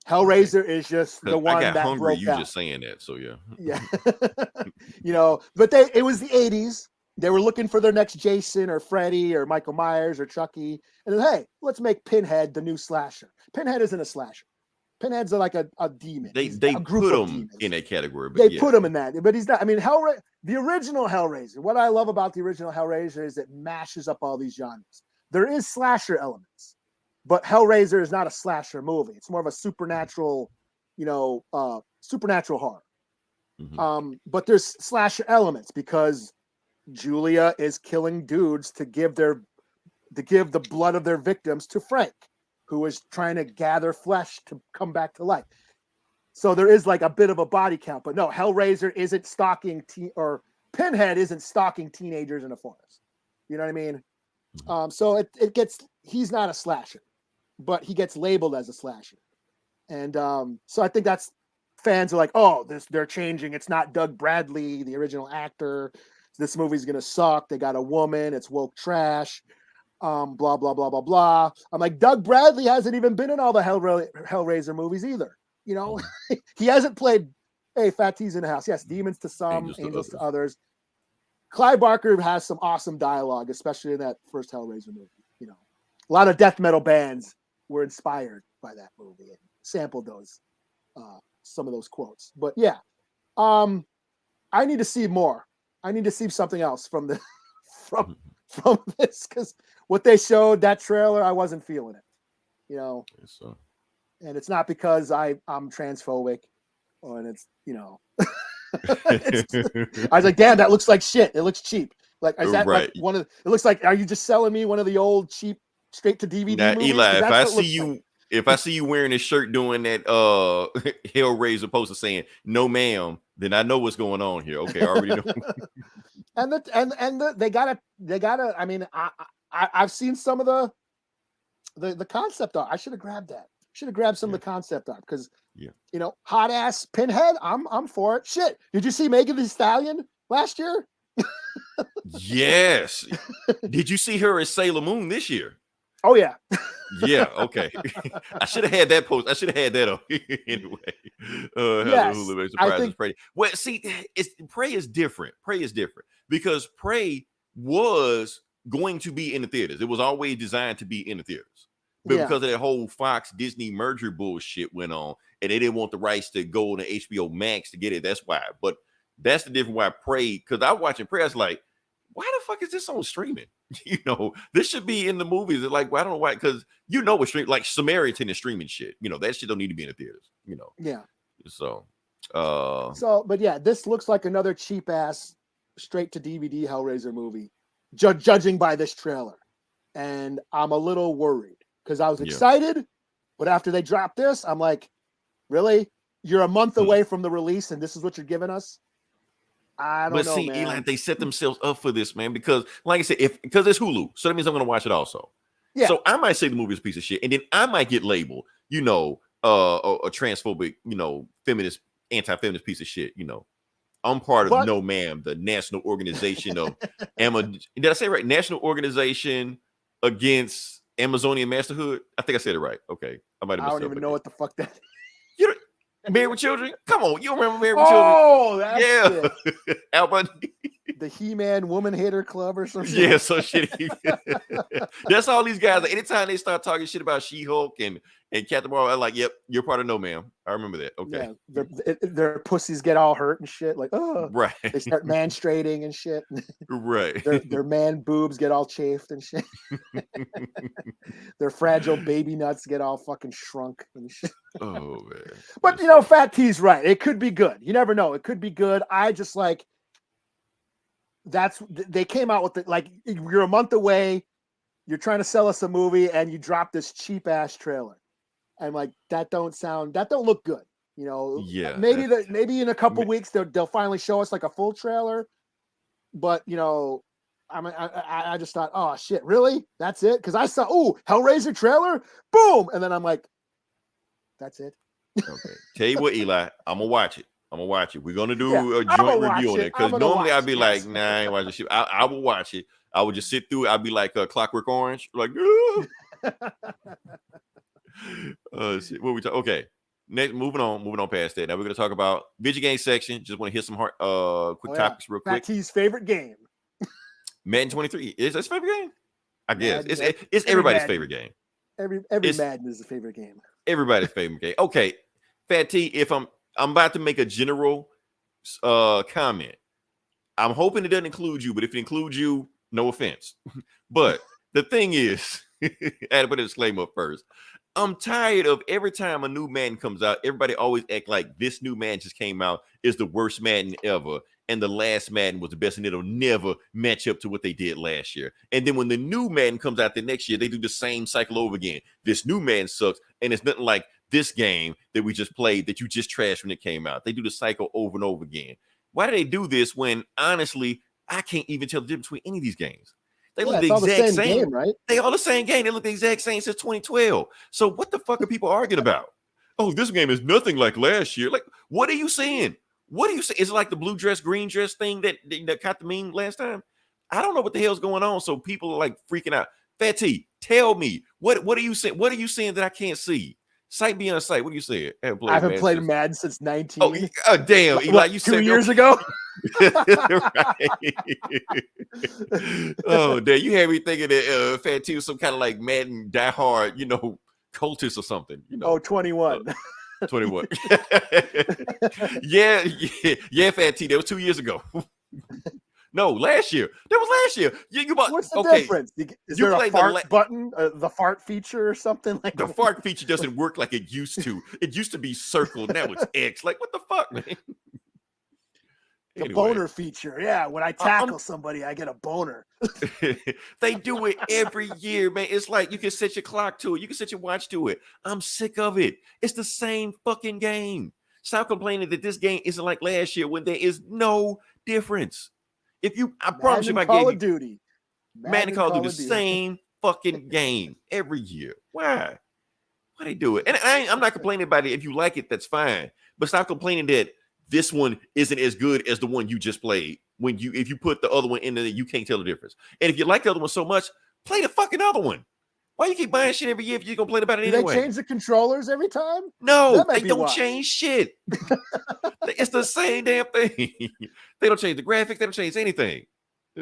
Hellraiser is just the one that hungry. Broke you out. Just saying that, so yeah. But it was the 80s. They were looking for their next Jason or Freddy or Michael Myers or Chucky. And then, hey, let's make Pinhead the new slasher. Pinhead isn't a slasher. Pinhead's like a demon. They put him in a category. But they put him in that. But he's not. The original Hellraiser, what I love about the original Hellraiser is it mashes up all these genres. There is slasher elements, but Hellraiser is not a slasher movie. It's more of a supernatural, supernatural horror. Mm-hmm. But there's slasher elements because Julia is killing dudes to give the blood of their victims to Frank, who is trying to gather flesh to come back to life. So there is like a bit of a body count, but no, Hellraiser isn't stalking or Pinhead isn't stalking teenagers in a forest. You know what I mean? So he's not a slasher, but he gets labeled as a slasher. And so I think that's fans are like, oh, they're changing. It's not Doug Bradley, the original actor. This movie's going to suck. They got a woman. It's woke trash. Blah, blah, blah, blah, blah. I'm like, Doug Bradley hasn't even been in all the Hellraiser movies either. He hasn't played, hey, Fat T's in the house. Yes, demons to some, angels to others. Clive Barker has some awesome dialogue, especially in that first Hellraiser movie. A lot of death metal bands were inspired by that movie and sampled those, some of those quotes. But yeah, I need to see more. I need to see something else from from this, because what they showed, that trailer, I wasn't feeling it. Yes, sir. And it's not because I'm transphobic, and it's I was like, damn, that looks like shit. It looks cheap. Like, is that right? Like it looks like, are you just selling me one of the old cheap straight to DVD now, movies? Eli, if I see you wearing this shirt doing that Hellraiser poster saying "No, ma'am," then I know what's going on here. Okay, I already know. they gotta. I mean, I've seen some of the concept art. I should have grabbed that. Should have grabbed some of the concept art because hot ass Pinhead. I'm for it. Shit. Did you see Megan Thee Stallion last year? Yes. Did you see her as Sailor Moon this year? Oh yeah. Yeah. Okay. I should have had that post. I should have had that up anyway. Yes, Hulu surprises Prey. Well, see, Prey is different. Prey is different because Prey was going to be in the theaters. It was always designed to be in the theaters. But because of that whole Fox Disney merger bullshit went on, and they didn't want the rights to go to HBO Max to get it. That's why. But that's the difference why Prey, because I watching Prey, I was like, why the fuck is this on streaming? This should be in the movies. It's like, well, I don't know why, because it's stream, like Samaritan is streaming shit. That shit don't need to be in the theaters. Yeah. But yeah, this looks like another cheap ass straight to DVD Hellraiser movie, judging by this trailer. And I'm a little worried because I was excited, but after they dropped this, I'm like, really? You're a month away from the release, and this is what you're giving us? I don't know, man. Eli, they set themselves up for this, man, because like I said, because it's Hulu, so that means I'm going to watch it also. Yeah. So I might say the movie is a piece of shit, and then I might get labeled, a transphobic, feminist, anti-feminist piece of shit. I'm part of No Ma'am, the National Organization of Did I say it right? National Organization Against Amazonian Masterhood. I think I said it right. Okay, I might have. I don't even know what the fuck that. Married with Children? Come on, you remember Married with Children? Oh, that's it. Elba. The He-Man Woman Hater Club or something. Yeah, so shit. That's all these guys. Anytime they start talking shit about She-Hulk and Captain Marvel, I'm like, yep, you're part of No Ma'am. I remember that. Okay. Yeah, their pussies get all hurt and shit. Like, oh, right. They start menstruating and shit. Right. Their man boobs get all chafed and shit. Their fragile baby nuts get all fucking shrunk and shit. Oh man. But Fat T's right. It could be good. You never know. It could be good. I just like. They came out with it like you're a month away. You're trying to sell us a movie and you drop this cheap ass trailer. I'm like, that don't look good. Yeah. Maybe in a couple weeks they'll finally show us like a full trailer. But I just thought, oh shit, really? That's it? Because I saw Hellraiser trailer, boom, and then I'm like, that's it. Okay. Tell you what, Eli, I'm gonna watch it. We're gonna do a joint review on it because normally I'd be like, nah, I ain't watching shit. I will watch it. I would just sit through it. I'd be like Clockwork Orange, like. Shit. What we talk? Okay, next, moving on past that. Now we're gonna talk about video game section. Just want to hit some quick topics real quick. Fat T's favorite game. Madden 23 is his favorite game. I guess it's everybody's favorite game. Every Madden is the favorite game. Everybody's favorite game. Okay, Fat T. If I'm about to make a general comment, I'm hoping it doesn't include you. But if it includes you, no offense. But the thing is, I had to put a disclaimer up first. I'm tired of every time a new Madden comes out, everybody always act like this new Madden just came out is the worst Madden ever. And the last Madden was the best, and it'll never match up to what they did last year. And then when the new Madden comes out the next year, they do the same cycle over again. This new Madden sucks, and it's nothing like this game that we just played that you just trashed when it came out. They do the cycle over and over again. Why do they do this when, honestly, I can't even tell the difference between any of these games? They look the exact same. Game, right? They all the same game. They look the exact same since 2012. So what the fuck are people arguing about? Oh, this game is nothing like last year. Like, what are you saying? What are you saying? Is it like the blue dress, green dress thing that caught the meme last time? I don't know what the hell's going on. So people are like freaking out. Fat T, tell me, what are you saying? What are you saying that I can't see? Sight beyond sight. What are you saying? I haven't played Madden since 19. Oh, damn. Eli, you said 2 years ago. Oh, damn. You had me thinking that Fat T was some kind of like Madden diehard, cultist or something. 21. 21. yeah, Fat T. That was 2 years ago. No, last year. That was last year. What's the difference? Is there a fart button, the fart feature or something like that? The fart feature doesn't work like it used to. It used to be circled. Now it's X. Like, what the fuck, man? The boner feature. Yeah, when I tackle somebody, I get a boner. They do it every year, man. It's like you can set your clock to it. You can set your watch to it. I'm sick of it. It's the same fucking game. Stop complaining that this game isn't like last year when there is no difference. I promise you, Call of Duty. Madden Call of Duty, the same fucking game every year. Why they do it? And I'm not complaining about it. If you like it, that's fine. But stop complaining that this one isn't as good as the one you just played. If you put the other one in there, you can't tell the difference. And if you like the other one so much, play the fucking other one. Why you keep buying shit every year if you're gonna complain about it anyway? They change the controllers every time? No, they don't change shit. It's the same damn thing. They don't change the graphics. They don't change anything.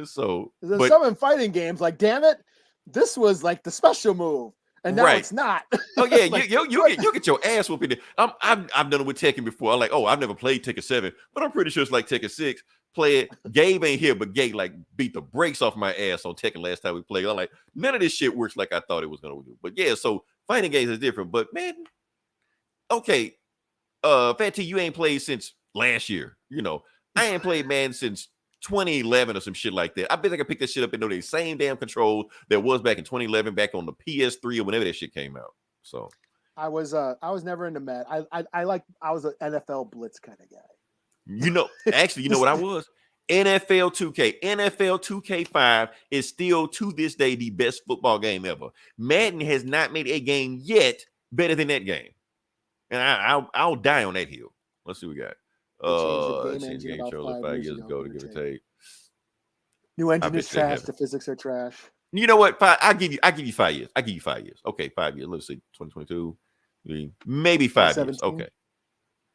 So there's some in fighting games like, damn it, this was like the special move, and now it's not. Oh yeah, like, you get your ass whooping. I've done it with Tekken before. I'm like, I've never played Tekken 7, but I'm pretty sure it's like Tekken 6. Play it. Gabe ain't here, but Gabe like beat the brakes off my ass on Tekken last time we played. I'm like, none of this shit works like I thought it was gonna do. But yeah, so fighting games is different. But man, okay, Fat T, you ain't played since last year. I ain't played Madden since 2011 or some shit like that. I bet I could pick this shit up and know the same damn control that was back in 2011, back on the PS3 or whenever that shit came out. So I was never into Madden. I was an NFL Blitz kind of guy. Actually, you know what I was? NFL 2K. NFL 2K5 is still to this day the best football game ever. Madden has not made a game yet better than that game. And I'll die on that hill. Let's see what we got. Changed game controller 5 years ago to give or take. New engine is trash. The physics are trash. You know what? I'll give you 5 years. I give you 5 years. Okay, 5 years. Let's see, 2022, maybe 5 years. Okay.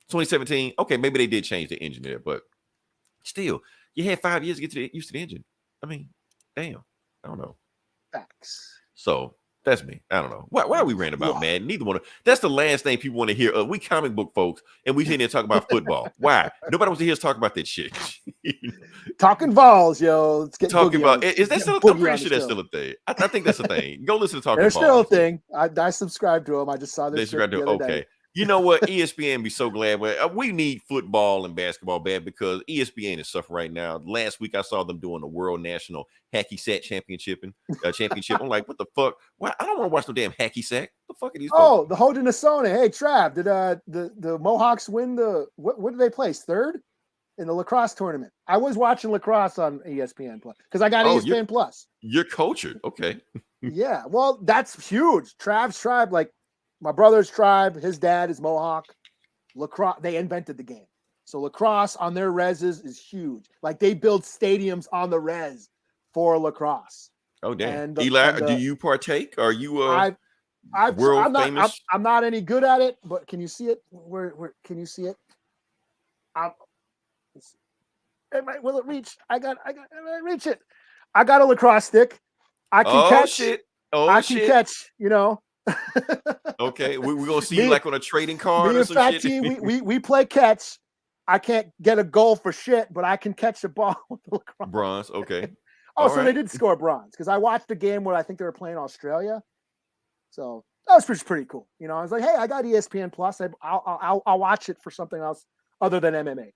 2017, okay, maybe they did change the engine there, but still, you had 5 years to get used to the engine. I mean, damn, I don't know. Facts. So that's me. I don't know. Why are we ranting about Madden? Neither one. That's the last thing people want to hear. We comic book folks, and we sitting there talking about football. Why? Nobody wants to hear us talk about that shit. Talking Vols, yo. Let's get talking about. Is that still? I'm pretty sure that's still a thing. I think that's a thing. Go listen to Talking Vols. There's still a thing. I subscribe to them. I just saw this. Okay. You know what? ESPN be so glad. We need football and basketball bad because ESPN is suffering right now. Last week I saw them doing the World National Hacky Sack Championship. I'm like, what the fuck? Why? I don't want to watch no damn hacky sack. What the fuck are these? Oh, the Haudenosaunee. Hey, Trav, did the Mohawks win the what did they place? Third in the lacrosse tournament? I was watching lacrosse on ESPN Plus because I got ESPN Plus. You're cultured, okay? Yeah, well, that's huge. Trav's tribe, like. My brother's tribe, his dad is Mohawk. Lacrosse, they invented the game. So lacrosse on their reses is huge. Like they build stadiums on the res for lacrosse. Oh damn! Eli, do you partake? Are you world famous? I'm not any good at it, but can you see it? Where can you see it? Will it reach? I reach it. I got a lacrosse stick. I can catch. Shit. I can catch. Okay, we're gonna see you like on a trading card or some shit. we play catch. I can't get a goal for shit, but I can catch the ball with the lacrosse. Bronze, okay. Oh, so they did score bronze because I watched a game where I think they were playing Australia. So that was pretty cool. You know, I was like, hey, I got ESPN Plus. I'll watch it for something else other than MMA.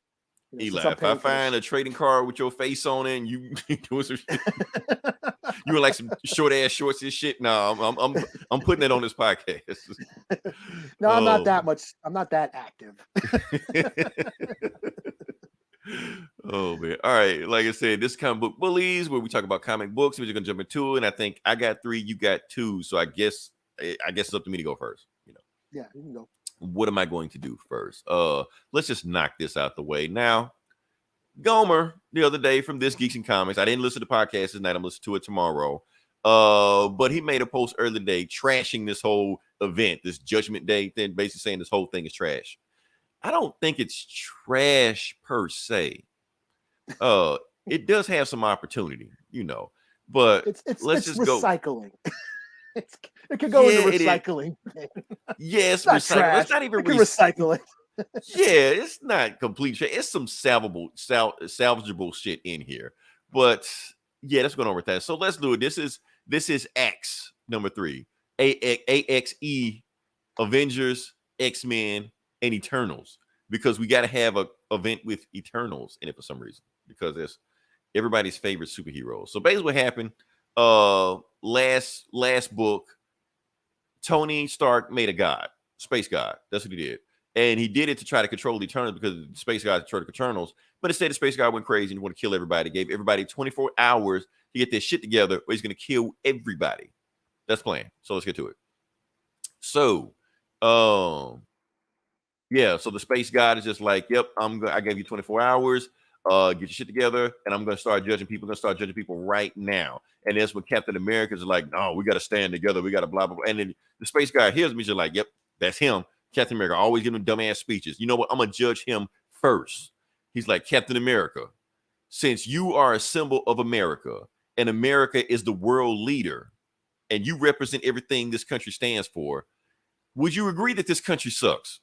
You know, Eli, if I find a trading card with your face on it, and you doing some shit, you were like some short ass shorts and shit. No, I'm putting it on this podcast. No, I'm not that much. I'm not that active. Oh man! All right, like I said, this is Comic Book Bullies, where we talk about comic books. We're just gonna jump into it, and I think I got 3, you got 2, so I guess it's up to me to go first. You know? Yeah, you can go. What am I going to do first? Let's just knock this out the way now. Gomer, the other day from This Geeks and Comics, I didn't listen to the podcast tonight. I'm listening to it tomorrow. But he made a post earlier today trashing this whole event, this Judgment Day thing, basically saying this whole thing is trash. I don't think it's trash per se. It does have some opportunity, you know, but it's just recycling. It could go into recycling. Yes, recycling. Trash. It's not even recycling. Yeah, it's not complete shit. It's some salvageable shit in here. But yeah, let's go over with that. So let's do it. This is X number 3. A.X.E, Avengers, X-Men, and Eternals. Because we got to have a event with Eternals in it for some reason. Because it's everybody's favorite superhero. So basically what happened, last book, Tony Stark made a god, space god. That's what he did. And he did it to try to control the Eternals because the space god controlled the Eternals. But instead, the space god went crazy and wanted to kill everybody. Gave everybody 24 hours to get their shit together, or he's going to kill everybody. That's the plan. So let's get to it. So, yeah. So the space god is just like, yep, I gave you 24 hours. Get your shit together, and I'm going to start judging people. I'm going to start judging people right now. And that's when Captain America is like, no, we got to stand together. We got to blah, blah, blah. And then the space guy hears me, just like, yep, that's him. Captain America always giving him dumbass speeches. You know what? I'm going to judge him first. He's like, Captain America, since you are a symbol of America, and America is the world leader, and you represent everything this country stands for, would you agree that this country sucks?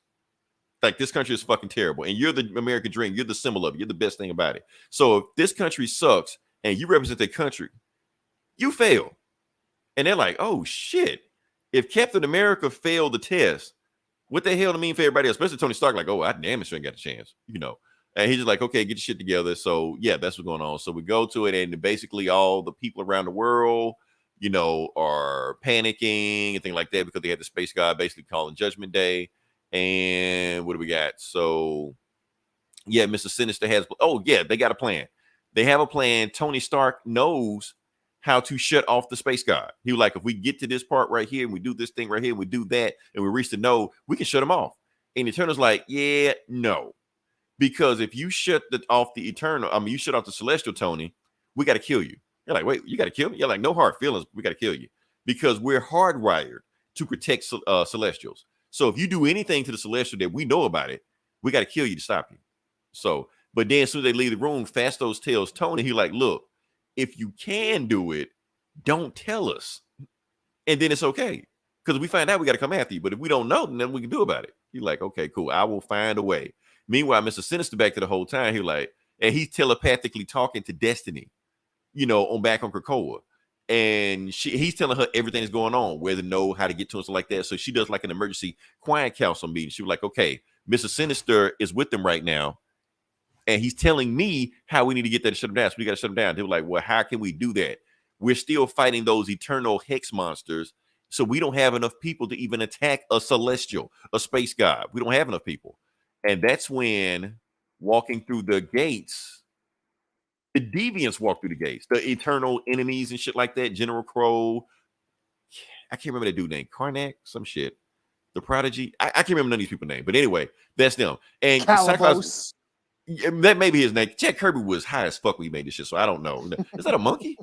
Like, this country is fucking terrible, and you're the American dream. You're the symbol of it. You're the best thing about it. So if this country sucks and you represent the country, you fail. And they're like, oh, shit. If Captain America failed the test, what the hell to mean for everybody else? Especially Tony Stark, like, oh, I damn sure ain't got a chance, you know. And he's just like, okay, get your shit together. So, yeah, that's what's going on. So we go to it, and basically all the people around the world, you know, are panicking and things like that because they had the space god basically calling Judgment Day. And what do we got? So, yeah, Mr. Sinister has, oh, yeah, they got a plan. They have a plan. Tony Stark knows how to shut off the space god. He was like, if we get to this part right here and we do this thing right here, and we do that, and we reach the node, we can shut him off. And Eternal's like, yeah, no. Because if you shut off the Eternal, you shut off the Celestial, Tony, we got to kill you. You're like, wait, you got to kill me? You're like, no hard feelings. We got to kill you. Because we're hardwired to protect Celestials. So if you do anything to the Celestial that we know about it, we got to kill you to stop you. So, but then as soon as they leave the room, Fastos tells Tony, he like, look, if you can do it, don't tell us. And then it's okay. Because if we find out, we got to come after you. But if we don't know, then nothing we can do about it. You're like, okay, cool. I will find a way. Meanwhile, Mr. Sinister back to the whole time, he like, and he's telepathically talking to Destiny, you know, back on Krakoa. And he's telling her everything that's going on, where to know, how to get to us, like that. So she does like an emergency quiet council meeting. She was like, okay, Mr. Sinister is with them right now. And he's telling me how we need to get that to shut him down. So we got to shut him down. They were like, well, how can we do that? We're still fighting those eternal hex monsters. So we don't have enough people to even attack a celestial, a space god. We don't have enough people. And that's when walking through the gates, the deviants walk through the gates, the eternal enemies and shit like that. General Crow. I can't remember that dude name. Karnak, some shit. The Prodigy. I can't remember none of these people's names. But anyway, that's them. And Cyclops, that may be his name. Jack Kirby was high as fuck when he made this shit, so I don't know. Is that a monkey?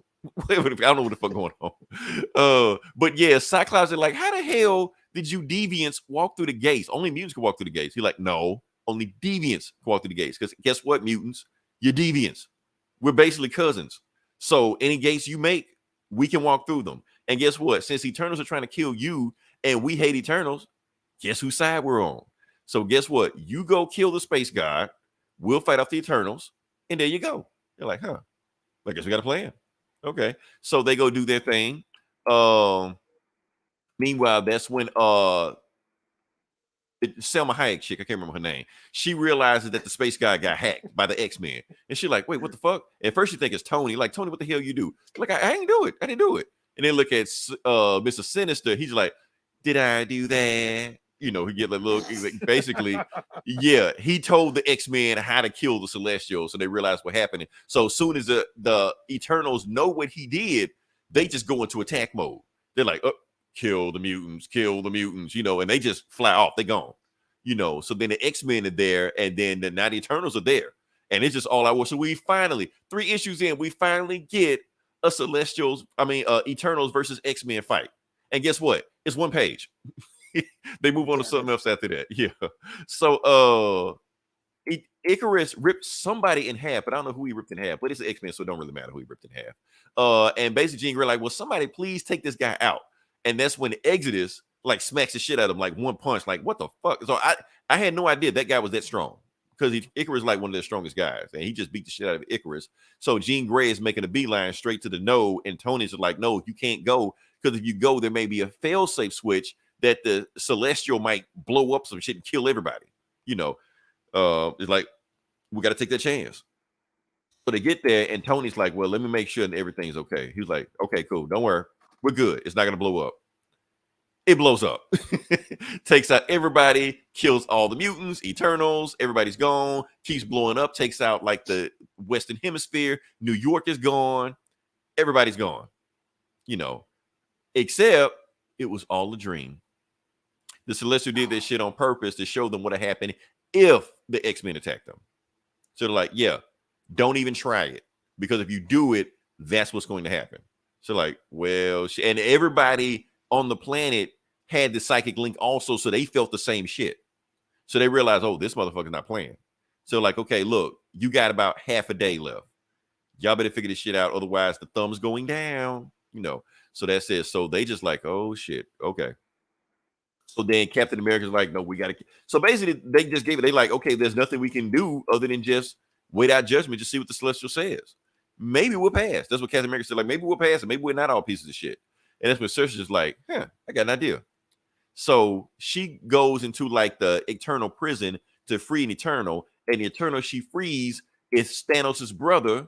I don't know what the fuck going on. But yeah, Cyclops is like, how the hell did you deviants walk through the gates? Only mutants can walk through the gates. He's like, no, only deviants can walk through the gates. Because guess what, mutants? You're deviants. We're basically cousins. So any gates you make, we can walk through them. And guess what? Since Eternals are trying to kill you and we hate Eternals, guess whose side we're on? So guess what? You go kill the space god. We'll fight off the Eternals. And there you go. You're like, huh? I guess we got a plan. Okay. So they go do their thing. Meanwhile, that's when Selma Hayek chick, I can't remember her name. She realizes that the space guy got hacked by the X-Men. And she's like, wait, what the fuck? At first you think it's Tony. Like, Tony, what the hell you do? Like, I didn't do it. I didn't do it. And then look at Mr. Sinister. He's like, did I do that? You know, he get like little, basically, yeah, he told the X-Men how to kill the Celestials, so they realize what happened. So as soon as the Eternals know what he did, they just go into attack mode. They're like, oh, kill the mutants, you know, and they just fly off. They gone, you know. So then the X-Men are there, and then now the Eternals are there, and it's just all I want. So we finally, 3 issues in, we finally get a Eternals versus X-Men fight. And guess what? It's 1 page. They move on to something else after that. Yeah. So Icarus ripped somebody in half, but I don't know who he ripped in half. But it's an X-Men, so it don't really matter who he ripped in half. And basically Jean Grey like, well, somebody please take this guy out. And that's when Exodus like smacks the shit out of him like 1 punch. Like, what the fuck? So I had no idea that guy was that strong, because Icarus is like one of the strongest guys, and he just beat the shit out of Icarus. So Jean Grey is making a beeline straight to the node, and Tony's like, no, you can't go, because if you go, there may be a fail-safe switch that the Celestial might blow up some shit and kill everybody. You know, it's like, we got to take that chance. So they get there, and Tony's like, well, let me make sure that everything's okay. He's like, okay, cool, don't worry, we're good. It's not gonna blow up. It blows up. Takes out everybody, kills all the mutants, Eternals, everybody's gone, keeps blowing up, takes out like the Western Hemisphere, New York is gone, everybody's gone, you know, except it was all a dream. The Celestial did this shit on purpose to show them what would happen if the X-Men attacked them. So they're like, yeah, don't even try it, because if you do it, that's what's going to happen. So like, well, and everybody on the planet had the psychic link also, so they felt the same shit. So they realized, oh, this motherfucker's not playing. So like, okay, look, you got about half a day left. Y'all better figure this shit out, otherwise the thumb's going down, you know. So that's it. So they just like, oh shit, okay. So then Captain America's like, no, we got to. So basically, they just gave it. They like, okay, there's nothing we can do other than just wait out judgment, just see what the Celestial says. Maybe we'll pass. That's what Captain America said. Like, maybe we'll pass, and maybe we're not all pieces of shit. And that's when Cersei's just like, I got an idea. So she goes into like the Eternal prison to free an Eternal, and the Eternal she frees is Thanos' brother,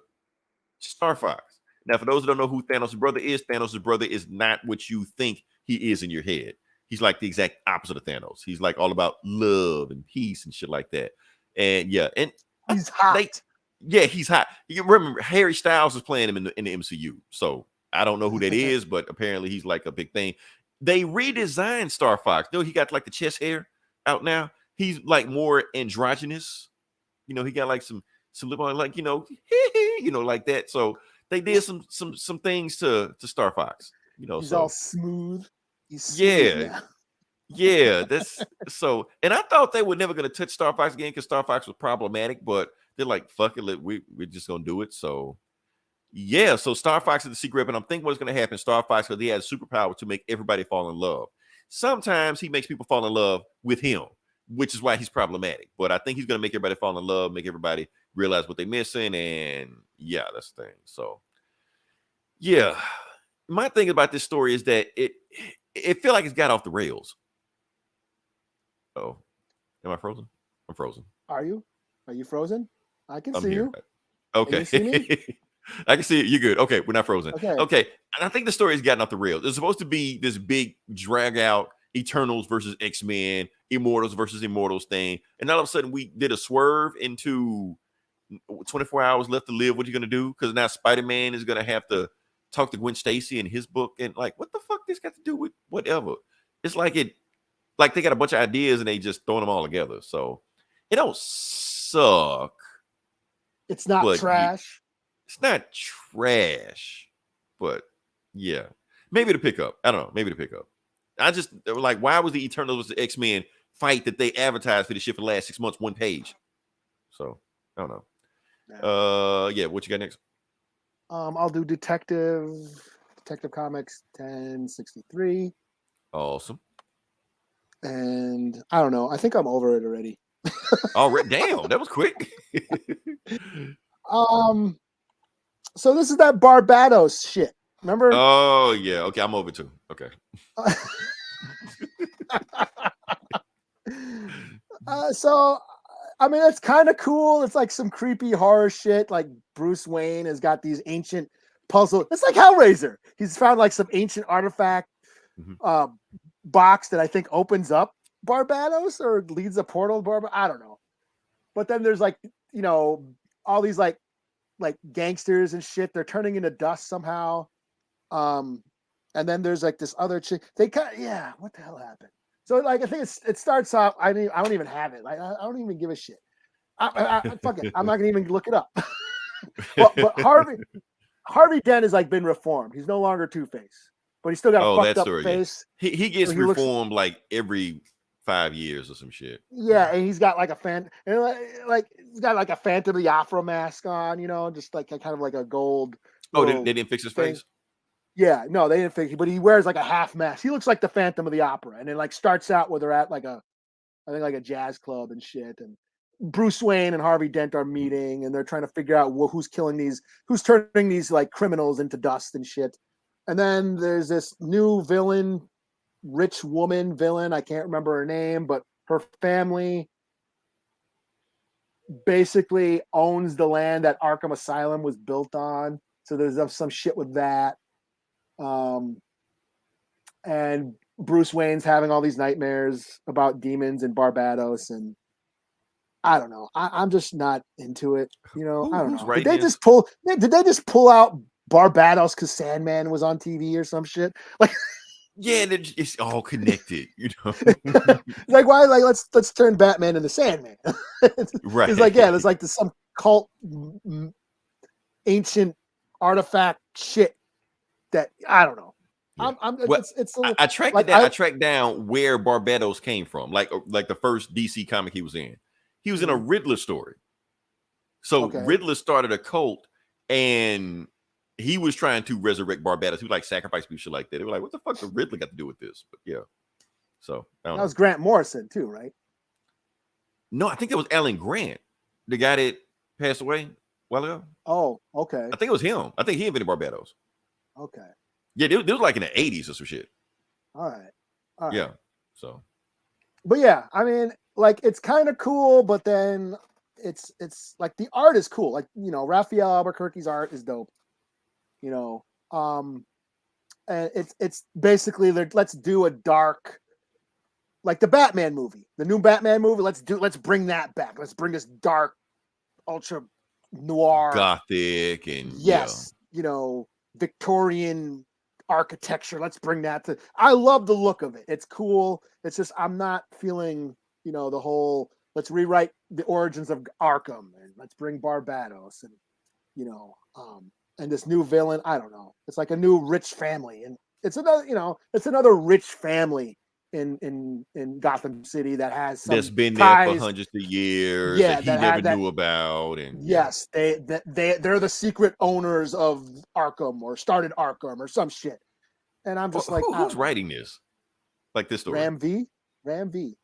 Star Fox. Now, for those who don't know who Thanos' brother is not what you think he is in your head. He's like the exact opposite of Thanos. He's like all about love and peace and shit like that. And yeah, and he's hot. He's hot. You remember Harry Styles is playing him in the MCU. So I don't know who that is, but apparently he's like a big thing. They redesigned Star Fox. No, he got like the chest hair out now. He's like more androgynous. You know, he got like some lip on, like, you know, like that. So they did some things to Star Fox. You know, he's all smooth. He's smooth now. Yeah, that's so. And I thought they were never going to touch Star Fox again because Star Fox was problematic, but they're like, fuck it, we're just gonna do it. So yeah, so Star Fox is the secret, and I'm thinking what's going to happen. Star Fox, because he has superpower to make everybody fall in love. Sometimes he makes people fall in love with him, which is why he's problematic. But I think he's going to make everybody fall in love, make everybody realize what they're missing, and yeah, that's the thing. So yeah, my thing about this story is that it feel like it's got off the rails. Oh, am I frozen? I'm frozen. Are you frozen? I can see you. Okay. Can you see me? I can see it. You're good. Okay, we're not frozen. Okay. And I think the story has gotten off the rails. It's supposed to be this big drag out Eternals versus X-Men, Immortals versus Immortals thing. And all of a sudden we did a swerve into 24 hours left to live. What are you going to do? Because now Spider-Man is going to have to talk to Gwen Stacy in his book. And like, what the fuck this got to do with whatever? It's like they got a bunch of ideas and they just throwing them all together. So it don't suck. It's not trash. It's not trash, but yeah, maybe to pick up. I don't know. Maybe to pick up. I just like, why was the Eternals versus the X-Men fight that they advertised for the shit for the last 6 months 1 page? So I don't know. Yeah, what you got next? I'll do Detective Comics 1063. Awesome. And I don't know. I think I'm over it already. All right, damn, that was quick. So this is that Barbados shit. Remember? Oh yeah. Okay, I'm over too. Okay. So I mean, it's kind of cool. It's like some creepy horror shit. Like Bruce Wayne has got these ancient puzzle. It's like Hellraiser. He's found like some ancient artifact box that I think opens up Barbados or leads a portal to Barbados. I don't know. But then there's like, you know, all these like gangsters and shit. They're turning into dust somehow. And then there's like this other chick. They kind of, yeah. What the hell happened? So like I think it starts off. I don't even have it. Like I don't even give a shit. Fuck it. I'm not gonna even look it up. but Harvey Dent has like been reformed. He's no longer Two-Face, but he's still got a fucked up face. Yeah. He gets reformed like every 5 years or some shit. Yeah, and he's got like like he's got like a Phantom of the Opera mask on. You know, just like kind of like a gold. Oh, they didn't fix his face. Yeah, no, they didn't fix it, but he wears like a half mask. He looks like the Phantom of the Opera, and it like starts out where they're at like I think like a jazz club and shit. And Bruce Wayne and Harvey Dent are meeting, and they're trying to figure out who's turning these like criminals into dust and shit. And then there's this new villain, rich woman villain. I can't remember her name, but her family basically owns the land that Arkham Asylum was built on. So there's some shit with that. And Bruce Wayne's having all these nightmares about demons in Barbados, and I don't know. I'm just not into it. You know, I don't know. Did they just pull out Barbados because Sandman was on TV or some shit? Like, yeah, it's all connected. You know, like why? Like let's turn Batman into Sandman. Right? It's like there's like some cult, ancient artifact shit. That I don't know. Yeah. I tracked down where Barbados came from, like the first DC comic he was in. He was in a Riddler story. So Riddler started a cult, and he was trying to resurrect Barbados. He would like sacrifice people, shit like that. They were like, "What the fuck does Riddler got to do with this?" But yeah, so that was Grant Morrison too, right? No, I think it was Alan Grant, the guy that passed away a while ago. Oh, okay. I think it was him. I think he invented Barbados. Okay. Yeah, they was like in the 80s or some shit. All right. Yeah. So. But yeah, I mean, like it's kind of cool, but then it's like the art is cool. Like, you know, Raphael Albuquerque's art is dope. You know, and it's basically let's do a dark, like the Batman movie, the new Batman movie. Let's bring that back. Let's bring this dark, ultra noir, gothic, and you know, Victorian architecture. Let's bring that to. I love the look of it. It's cool. It's just I'm not feeling, you know, the whole let's rewrite the origins of Arkham and let's bring Barbados and, you know, and this new villain. I don't know. It's like a new rich family, and it's another rich family in Gotham City that has some that's been ties. There for hundreds of years. Yeah, that he never knew about. And yes, they're the secret owners of Arkham or started Arkham or some shit. And I'm just like, who's writing this? Like this story? Ram V.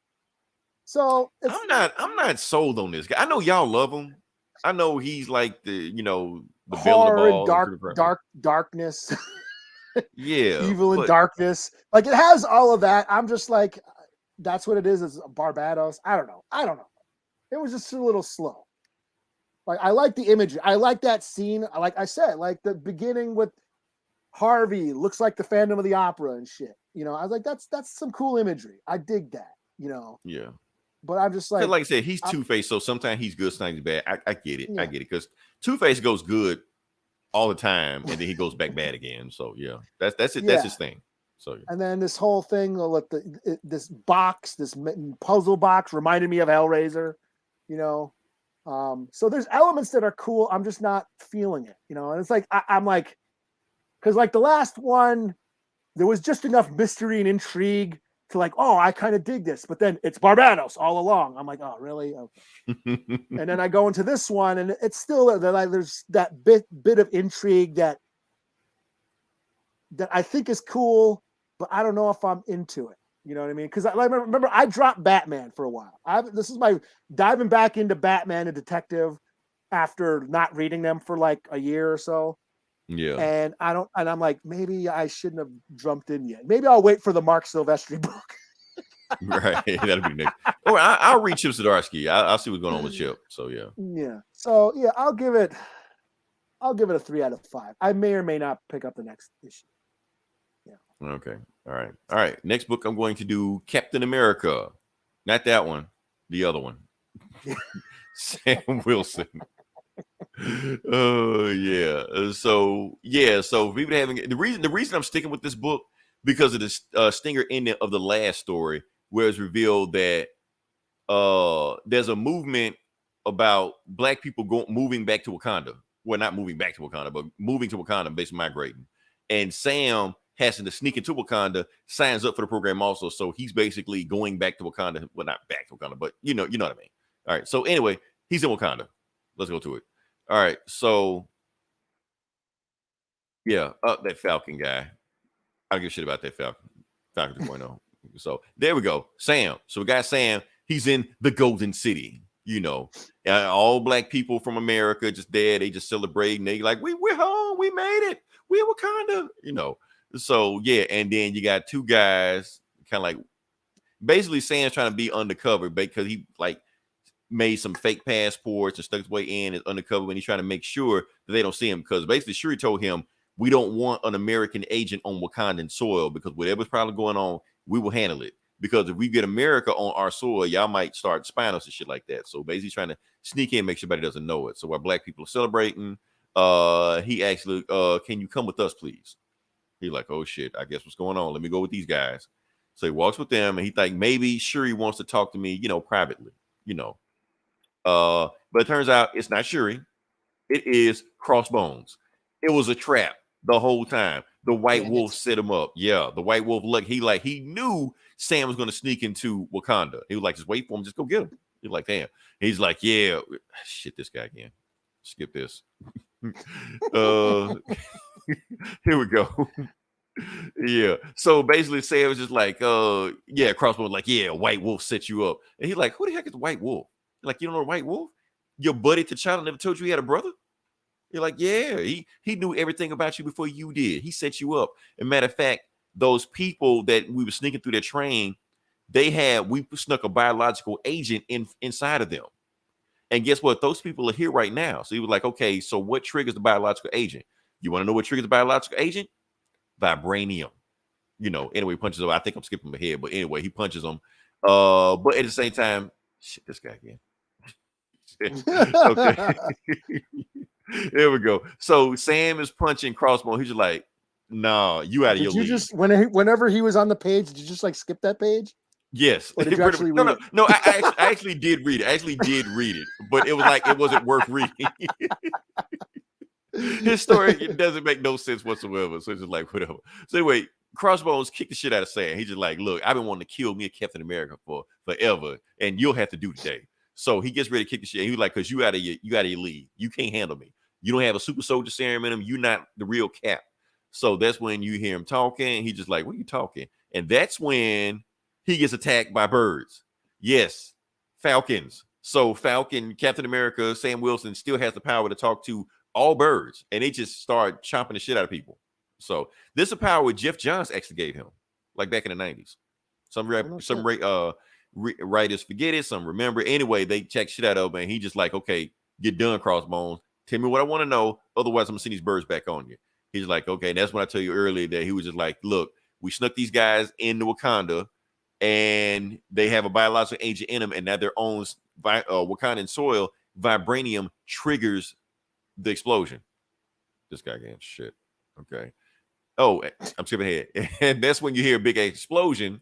So I'm not sold on this guy. I know y'all love him. I know he's like the horror, darkness. Yeah, evil and darkness. Like it has all of that. I'm just like, that's what it is. It's Barbados. I don't know. It was just a little slow. Like I like the imagery. I like that scene. Like I said, like the beginning with Harvey looks like the Phantom of the Opera and shit. You know, I was like, that's some cool imagery. I dig that. You know. Yeah. But I'm just like I said, he's Two-Face, so sometimes he's good, sometimes he's bad. I get it. Yeah. I get it because Two-Face goes good all the time, and then he goes back bad again. So yeah, that's it. Yeah. That's his thing. So yeah. And then this whole thing with this box, this puzzle box, reminded me of Hellraiser. You know, so there's elements that are cool. I'm just not feeling it. You know, and it's like I'm like, because like the last one, there was just enough mystery and intrigue to like, oh, I kind of dig this, but then it's Barbados all along. I'm like, oh, really? Okay. And then I go into this one, and it's still there's that bit of intrigue that I think is cool, but I don't know if I'm into it. You know what I mean? Because I remember I dropped Batman for a while. This is my diving back into Batman and Detective after not reading them for like a year or so. Yeah. And I'm like, maybe I shouldn't have jumped in yet. Maybe I'll wait for the Mark Silvestri book. Right. That'll be next. Or I'll read Chip Zdarsky. I'll see what's going on with Chip. So yeah. Yeah. So yeah, I'll give it a 3 out of 5. I may or may not pick up the next issue. Yeah. Okay. All right. Next book I'm going to do Captain America. Not that one. The other one. Sam Wilson. Oh yeah. So we've been having the reason I'm sticking with this book because of the stinger ending of the last story, where it's revealed that there's a movement about Black people moving back to Wakanda. Well, not moving back to Wakanda, but moving to Wakanda, basically migrating. And Sam has to sneak into Wakanda, signs up for the program also. So he's basically going back to Wakanda. Well, not back to Wakanda, but you know what I mean. All right. So anyway, he's in Wakanda. Let's go to it. All right. So yeah, that Falcon guy. I don't give a shit about that Falcon 2.0. So there we go. Sam. So we got Sam. He's in the Golden City. You know, all Black people from America just there. They just celebrating. They like, we're home. We made it. We're Wakanda. You know. So yeah, and then you got two guys kind of like basically Sam's trying to be undercover because he like made some fake passports and stuck his way in as undercover when he's trying to make sure that they don't see him, because basically Shuri told him, we don't want an American agent on Wakandan soil because whatever's probably going on, we will handle it. Because if we get America on our soil, y'all might start spying us and shit like that. So basically trying to sneak in, make sure everybody doesn't know it. So while Black people are celebrating, he actually, can you come with us, please? He's like, oh shit, I guess what's going on? Let me go with these guys. So he walks with them and he think maybe Shuri wants to talk to me, you know, privately, you know. But it turns out it's not Shuri. It is Crossbones. It was a trap the whole time. The White Wolf set him up. Yeah, the White Wolf, look, he knew Sam was going to sneak into Wakanda. He was like, just wait for him, just go get him. He's like, damn. He's like, yeah, shit, this guy again. Skip this. Here we go. Yeah. So basically, Sam was just like, yeah, Crossbones like, yeah, White Wolf set you up. And he's like, who the heck is the White Wolf? Like, you don't know the White Wolf? Your buddy T'Challa never told you he had a brother? You're like, yeah, he knew everything about you before you did. He set you up. As a matter of fact, those people that we were sneaking through their train, we snuck a biological agent inside of them. And guess what? Those people are here right now. So he was like, okay, so what triggers the biological agent? You want to know what triggers the biological agent? Vibranium. You know, anyway, he punches him. I think I'm skipping ahead, but anyway, he punches him. But at the same time, shit, this guy again. Okay. There we go. So Sam is punching Crossbones. He's just like, no, you out of your league. Just whenever he was on the page, did you just like skip that page? Yes. Or did you actually read it? No, I actually did read it. I actually did read it, but it was like it wasn't worth reading. His story, it doesn't make no sense whatsoever. So it's just like whatever. So anyway, Crossbones kicked the shit out of Sam. He's just like, look, I've been wanting to kill me a Captain America for forever, and you'll have to do today. So he gets ready to kick the shit. And he's like, because you out of your league. You can't handle me. You don't have a super soldier serum in him. You're not the real Cap. So that's when you hear him talking. He's just like, what are you talking? And that's when he gets attacked by birds. Yes, Falcons. So Falcon, Captain America, Sam Wilson still has the power to talk to all birds. And they just start chomping the shit out of people. So this is a power Jeff Johns actually gave him, like back in the 90s. Some writers forget it, some remember. Anyway, they check shit out of him, and he just like, okay, get done, Crossbones. Tell me what I want to know. Otherwise, I'm gonna send these birds back on you. He's like, okay, and that's when I tell you earlier that he was just like, look, we snuck these guys into Wakanda, and they have a biological agent in them, and now their own Wakandan soil, vibranium triggers the explosion. This guy getting shit. Okay. Oh, I'm skipping ahead. And that's when you hear a big explosion.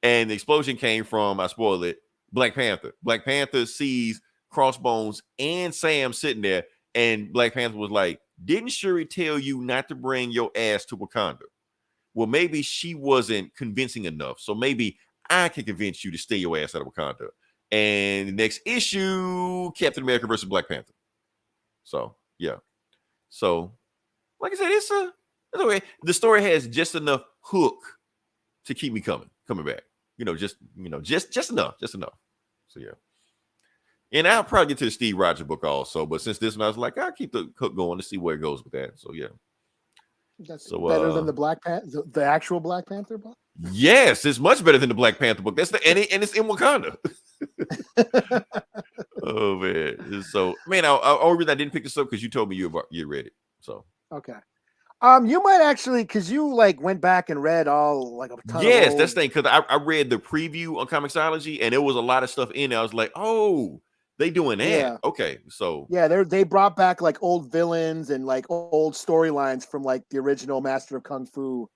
And the explosion came from, I spoiled it, Black Panther. Black Panther sees Crossbones and Sam sitting there. And Black Panther was like, didn't Shuri tell you not to bring your ass to Wakanda? Well, maybe she wasn't convincing enough. So maybe I can convince you to stay your ass out of Wakanda. And the next issue, Captain America versus Black Panther. So, yeah. So, like I said, it's a way. The story has just enough hook to keep me coming back. Just enough. So yeah. And I'll probably get to the Steve Rogers book also, but since this one, I was like, I'll keep the hook going to see where it goes with that. So yeah. That's So better than the Black Panther, the actual Black Panther book. yes, it's much better than the Black Panther book. That's and it's in Wakanda. Oh man, so man, only reason I didn't pick this up because you told me you read it. So okay, you might actually because you like went back and read all like a ton of yes, old... that's the thing because I read the preview on Comixology and there was a lot of stuff in there. I was like, oh, they doing that? Yeah. Okay, so yeah, they brought back like old villains and like old storylines from like the original Master of Kung Fu.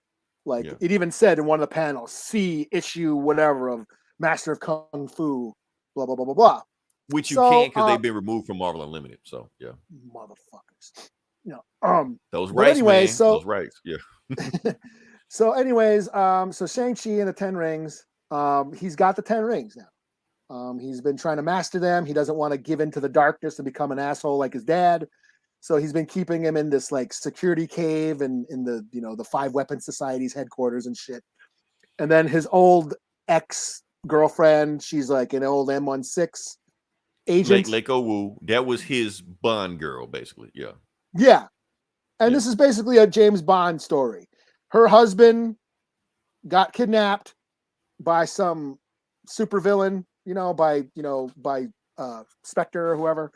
Like it even said in one of the panels, see issue whatever of Master of Kung Fu, blah blah blah blah blah. Which you can't because they've been removed from Marvel Unlimited. So yeah, motherfuckers. Those rights, anyway, man. so Those rights, yeah. so anyways, so Shang-Chi and the 10 rings. He's got the 10 rings now. He's been trying to master them. He doesn't want to give into the darkness and become an asshole like his dad. So he's been keeping him in this like security cave and in the the 5 Weapon Society's headquarters and shit. And then his old ex-girlfriend, she's like an old M16 agent. Leiko Wu, that was his Bond girl, basically. Yeah. Yeah. And this is basically a James Bond story. Her husband got kidnapped by some supervillain, by Spectre or whoever.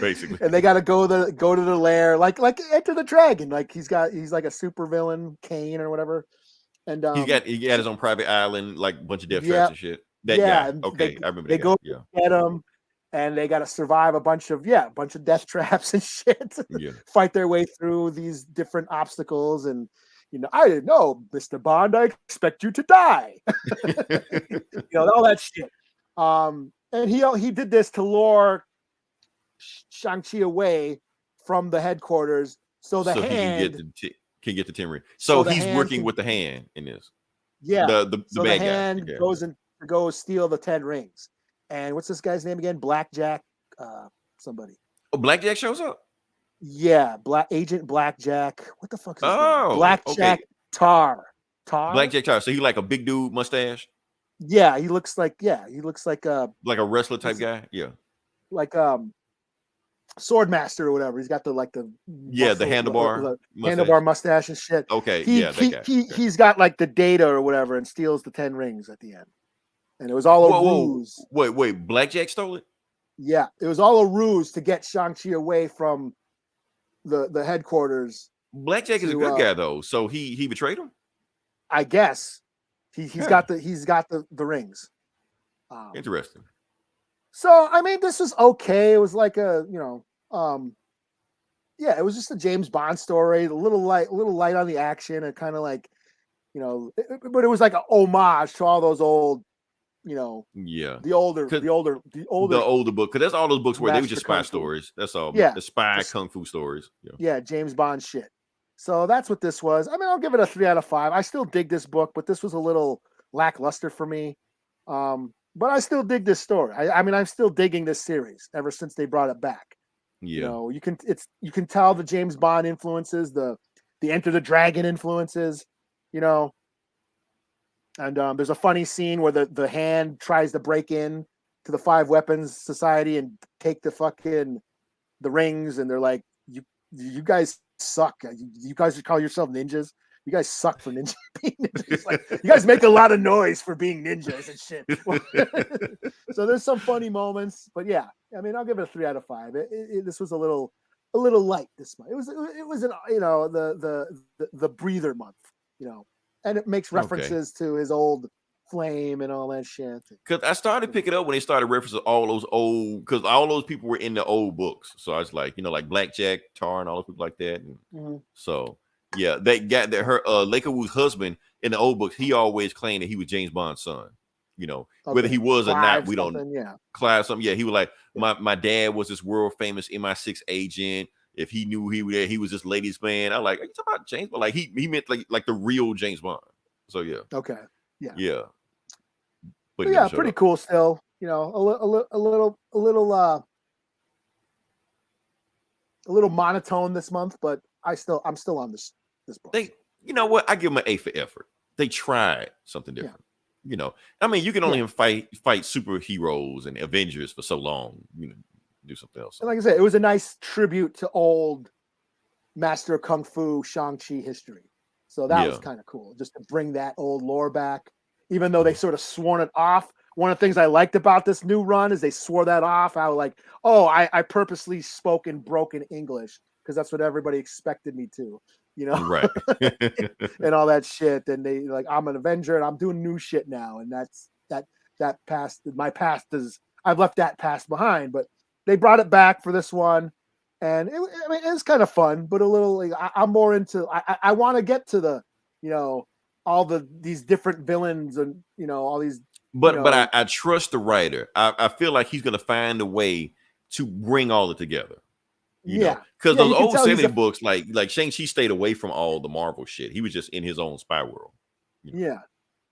Basically. And they got to go to the lair, like Enter the Dragon. Like he's like a supervillain, Kane or whatever. And he got his own private island, like a bunch of death traps and shit. That guy. Okay, I remember they that go guy. get him, and they got to survive a bunch of death traps and shit. Fight their way through these different obstacles, and I didn't know, Mr. Bond, I expect you to die. All that shit. And he did this to lure Shang-Chi away from the headquarters, so the hand can get the 10 ring. So he's working with the hand in this. Yeah, the bad hand guy goes in to go steal the 10 rings. And what's this guy's name again? Blackjack, somebody. Oh, Blackjack shows up. Yeah, Agent Blackjack. What the fuck is his name? okay. Blackjack Tar. Blackjack Tar. So he like a big dude mustache. Yeah, he looks like a wrestler type guy. Yeah, like Swordmaster or whatever. He's got the handlebar mustache and shit. Okay, he's got like the data or whatever and steals the 10 rings at the end. And it was all a ruse. Wait, Blackjack stole it? Yeah, it was all a ruse to get Shang-Chi away from the headquarters. Blackjack is a good guy though, so he betrayed him. I guess he's got the rings. Interesting. So I mean, this was okay. It was like it was just a James Bond story, a little light on the action, and kind of like, but it was like an homage to all those old, the older book, because that's all those books where they were just spy stories. That's all. Yeah, the spy kung fu stories. Yeah, James Bond shit. So that's what this was. I mean, I'll give it a 3 out of 5. I still dig this book, but this was a little lackluster for me. But I still dig this story. I mean, I'm still digging this series ever since they brought it back. Yeah, you can tell the James Bond influences, the Enter the Dragon influences, And there's a funny scene where the hand tries to break in to the 5 Weapons Society and take the rings, and they're like, you guys suck. You guys call yourself ninjas. You guys suck for ninja being ninjas. Like, you guys make a lot of noise for being ninjas and shit. So there's some funny moments, but yeah, I mean, I'll give it a 3 out of 5. This was a little light this month. It was an the breather month, and it makes references to his old flame and all that shit. Because I started picking up when they started referencing all those old, because all those people were in the old books. So I was like, like Blackjack, Tar, and all those people like that. And so yeah, they got that her Leiko Wu's husband in the old books. He always claimed that he was James Bond's son. Whether he was or not, we don't. Clive something. Yeah, he was like, my dad was this world famous MI6 agent. If he knew he was this ladies' man, I like, are you talking about James Bond? Like he meant like the real James Bond. So yeah. Okay. Yeah. Yeah. But yeah, pretty cool still. A little monotone this month, but I'm still on this book. You know what? I give them an A for effort. They tried something different. I mean, you can only fight superheroes and Avengers for so long. do something else. And like I said, it was a nice tribute to old Master of Kung Fu Shang-Chi history. So that was kind of cool, just to bring that old lore back, even though they sort of sworn it off. One of the things I liked about this new run is they swore that off. I was like, oh, I purposely spoke in broken English because that's what everybody expected me to, right? And all that shit. And they like, I'm an Avenger and I'm doing new shit now. And that's that past, my past is, I've left that past behind, but they brought it back for this one. And it's kind of fun, but a little, like, I'm more into, I want to get to the, all these different villains and, all these. But I trust the writer. I feel like he's going to find a way to bring all it together. You know, because those old 70 books, like Shang-Chi stayed away from all the Marvel shit. He was just in his own spy world. Yeah.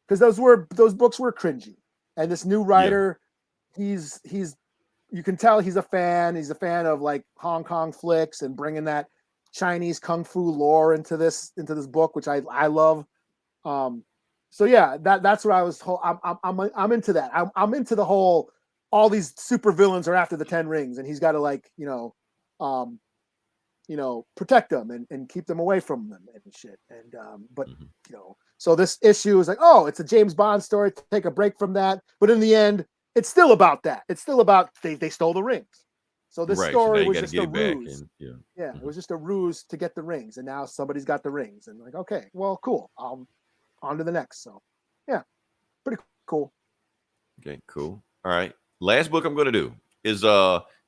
Because those books were cringy. And this new writer, he's you can tell he's a fan. He's a fan of like Hong Kong flicks and bringing that Chinese kung fu lore into this book, which I love. So yeah, that's what I was. I'm into that. I'm into the whole. All these super villains are after the 10 rings, and he's got to like protect them and keep them away from them and shit. And but so this issue is like, oh, it's a James Bond story. Take a break from that, but in the end, it's still about that. It's still about they stole the rings. So this story was just a ruse. It was just a ruse to get the rings, and now somebody's got the rings, and like, okay, well, cool. On to the next. So, yeah, pretty cool. Okay, cool. All right. Last book I'm going to do is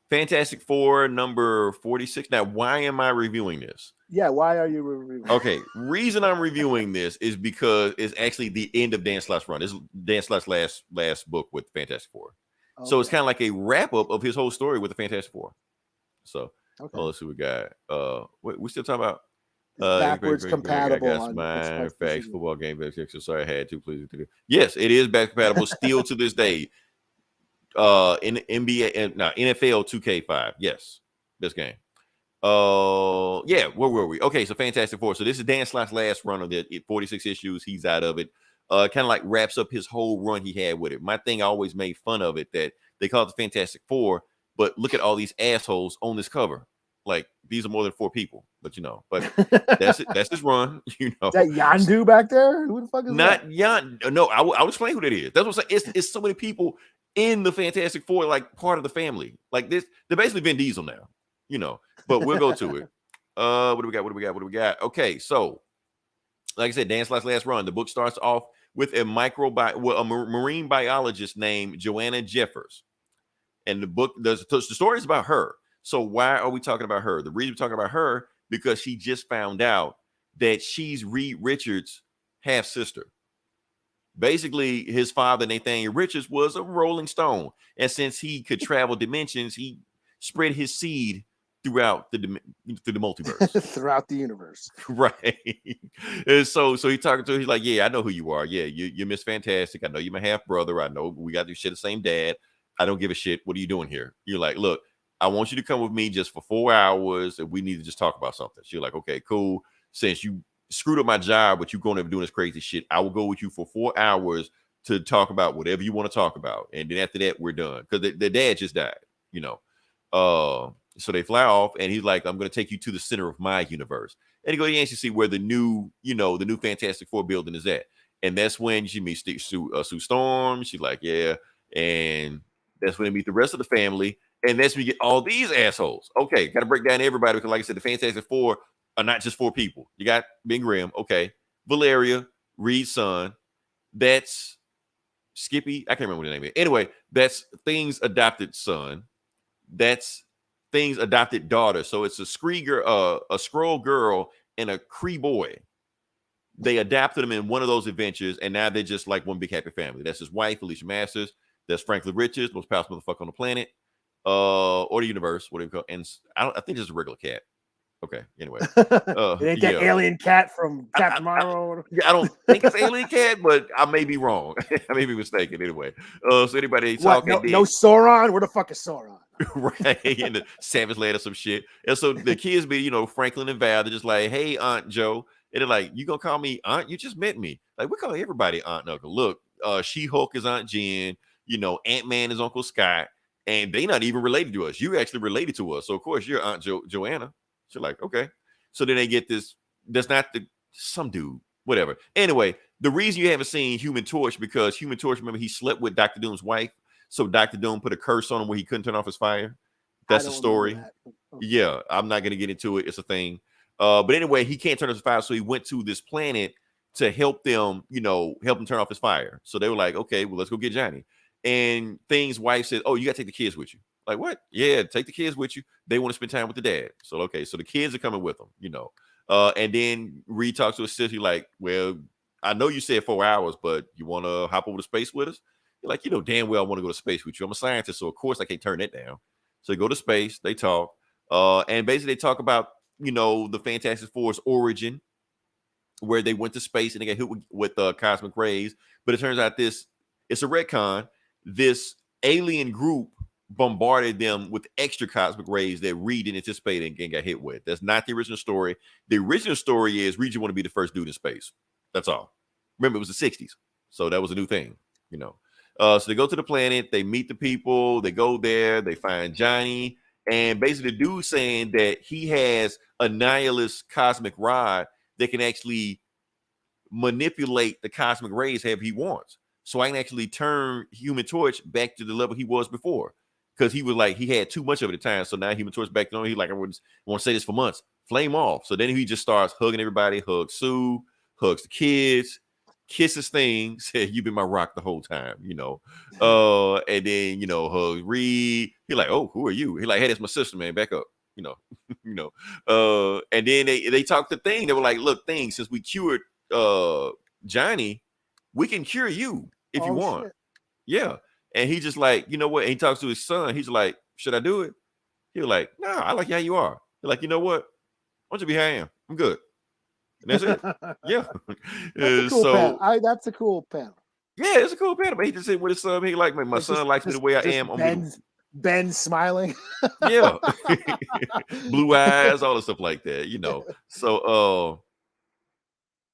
Fantastic Four number 46. Now, why am I reviewing this? Yeah, why are you reviewing? Okay, reason I'm reviewing this is because it's actually the end of Dan Slott's run. This is Dan Slott's last book with Fantastic Four. Okay. So it's kind of like a wrap up of his whole story with the Fantastic Four. So let's see what we got. We still talking about backwards compatible. I got my facts football game. Sorry, I had to. Please. Yes, it is back compatible still to this day. In NBA and NFL 2K5. Yes, this game. Where were we? Okay, so Fantastic Four. So this is Dan Slott's last run of it. 46 issues. He's out of it. Kind of like wraps up his whole run he had with it. My thing, I always made fun of it that they call it the Fantastic Four, but look at all these assholes on this cover. Like, these are more than 4 people, but that's it. That's his run. Is that Yondu back there? Who the fuck is not that? Yondu? No, I will explain who that is. That's what I'm saying. It's so many people in the Fantastic Four, like part of the family. Like this, they're basically Vin Diesel now, but we'll go to it. What do we got? Okay, so like I said, Dan Slott's last run. The book starts off with a marine biologist named Joanna Jeffers. And the book, the story is about her. So why are we talking about her? The reason we're talking about her, because she just found out that she's Reed Richards' half-sister. Basically, his father, Nathaniel Richards, was a Rolling Stone. And since he could travel dimensions, he spread his seed throughout through the multiverse. Throughout the universe. Right. And so he talking to her, he's like, yeah, I know who you are. Yeah, you're Miss Fantastic. I know you're my half-brother. I know we got this shit the same dad. I don't give a shit. What are you doing here? You're like, look, I want you to come with me just for 4 hours, and we need to just talk about something. She's like, okay, cool. Since you screwed up my job, but you're going to be doing this crazy shit, I will go with you for 4 hours to talk about whatever you want to talk about. And then after that, we're done. Because the dad just died, So they fly off, and he's like, I'm going to take you to the center of my universe. And he goes, you actually see where the new Fantastic Four building is at. And that's when she meets Sue Storm. She's like, yeah. And that's when they meet the rest of the family. And that's when you get all these assholes. Okay, got to break down everybody because, like I said, the Fantastic Four are not just 4 people. You got Ben Grimm, okay, Valeria, Reed's son. That's Skippy. I can't remember what the name is. Anyway, that's Thing's adopted son. That's Thing's adopted daughter. So it's a Skrull girl, and a Kree boy. They adopted him in one of those adventures, and now they're just like one big happy family. That's his wife, Alicia Masters. That's Franklin Richards, most powerful motherfucker on the planet. Or the universe, whatever you call it. And I think it's a regular cat. Okay, anyway. It ain't that alien cat from Captain Marvel. I don't think it's alien cat, but I may be wrong. I may be mistaken anyway. So anybody talking? No Sauron? Where the fuck is Sauron? Right, and the Savage Land or some shit. And so the kids be, Franklin and Val, they're just like, hey, Aunt Joe. And they're like, you gonna call me Aunt? You just met me. Like, we call everybody Aunt and Uncle. Look, She-Hulk is Aunt Jen. Ant-Man is Uncle Scott. and they not even related to us. You actually related to us. So of course your Aunt Joanna. She's like, okay. So then they get this. That's not some dude, whatever. Anyway, the reason you haven't seen Human Torch because Human Torch, remember, he slept with Dr. Doom's wife. So Dr. Doom put a curse on him where he couldn't turn off his fire. That's the story. Okay. Yeah, I'm not gonna get into it. It's a thing. But anyway, he can't turn off his fire, so he went to this planet to help them, help him turn off his fire. So they were like, okay, well, let's go get Johnny. And Thing's wife said, oh, you gotta take the kids with you. Like, what? Yeah, take the kids with you. They want to spend time with the dad. So okay, so the kids are coming with them, and then Reed talks to his sister, like, well, I know you said 4 hours, but you want to hop over to space with us? You're like, damn well I want to go to space with you. I'm a scientist, so of course I can't turn that down. So they go to space, they talk, and basically they talk about, the Fantastic Four's origin, where they went to space and they got hit with cosmic rays. But it turns out it's a retcon. This alien group bombarded them with extra cosmic rays that Reed didn't anticipate and got hit with. That's not the original story. The original story is Reed want to be the first dude in space. That's all. Remember, it was the 60s. So that was a new thing, So they go to the planet, they meet the people, they go there, they find Johnny, and basically the dude's saying that he has a nihilist cosmic rod that can actually manipulate the cosmic rays however he wants. So I can actually turn Human Torch back to the level he was before. Because he was like, he had too much of it at the time. So now Human Torch back on. He's like, I want to say this for months. Flame off. So then he just starts hugging everybody, hugs Sue, hugs the kids, kisses Thing, said, you've been my rock the whole time, and then, hugs Reed. He's like, oh, who are you? He's like, hey, that's my sister, man. Back up, and then they talked to Thing. They were like, look, Thing, since we cured Johnny, we can cure you if you want. Shit. Yeah. And he just like, you know what? And he talks to his son. He's like, should I do it? He was like, no, I like how you are. He's like, you know what? Why don't you be how I am? I'm good. And that's it. Yeah. That's a cool panel. That's a cool panel. Yeah, it's a cool panel. But he just said with his son, he like, my son likes me the way I am. Ben smiling. Yeah. Blue eyes, all the stuff like that, So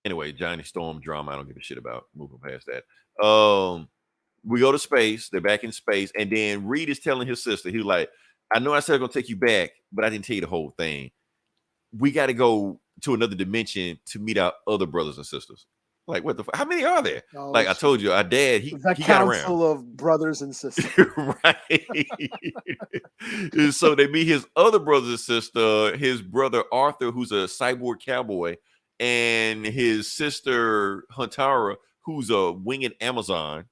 anyway, Johnny Storm drama, I don't give a shit about. Moving past that. We go to space. They're back in space. And then Reed is telling his sister, he was like, I know I said I'm going to take you back, but I didn't tell you the whole thing. We got to go to another dimension to meet our other brothers and sisters. Like, what the fuck? How many are there? Oh, like I told you, our dad, he got around. Council of brothers and sisters. Right. So they meet his other brother and sister, his brother Arthur, who's a cyborg cowboy, and his sister Huntara, who's a winged Amazon.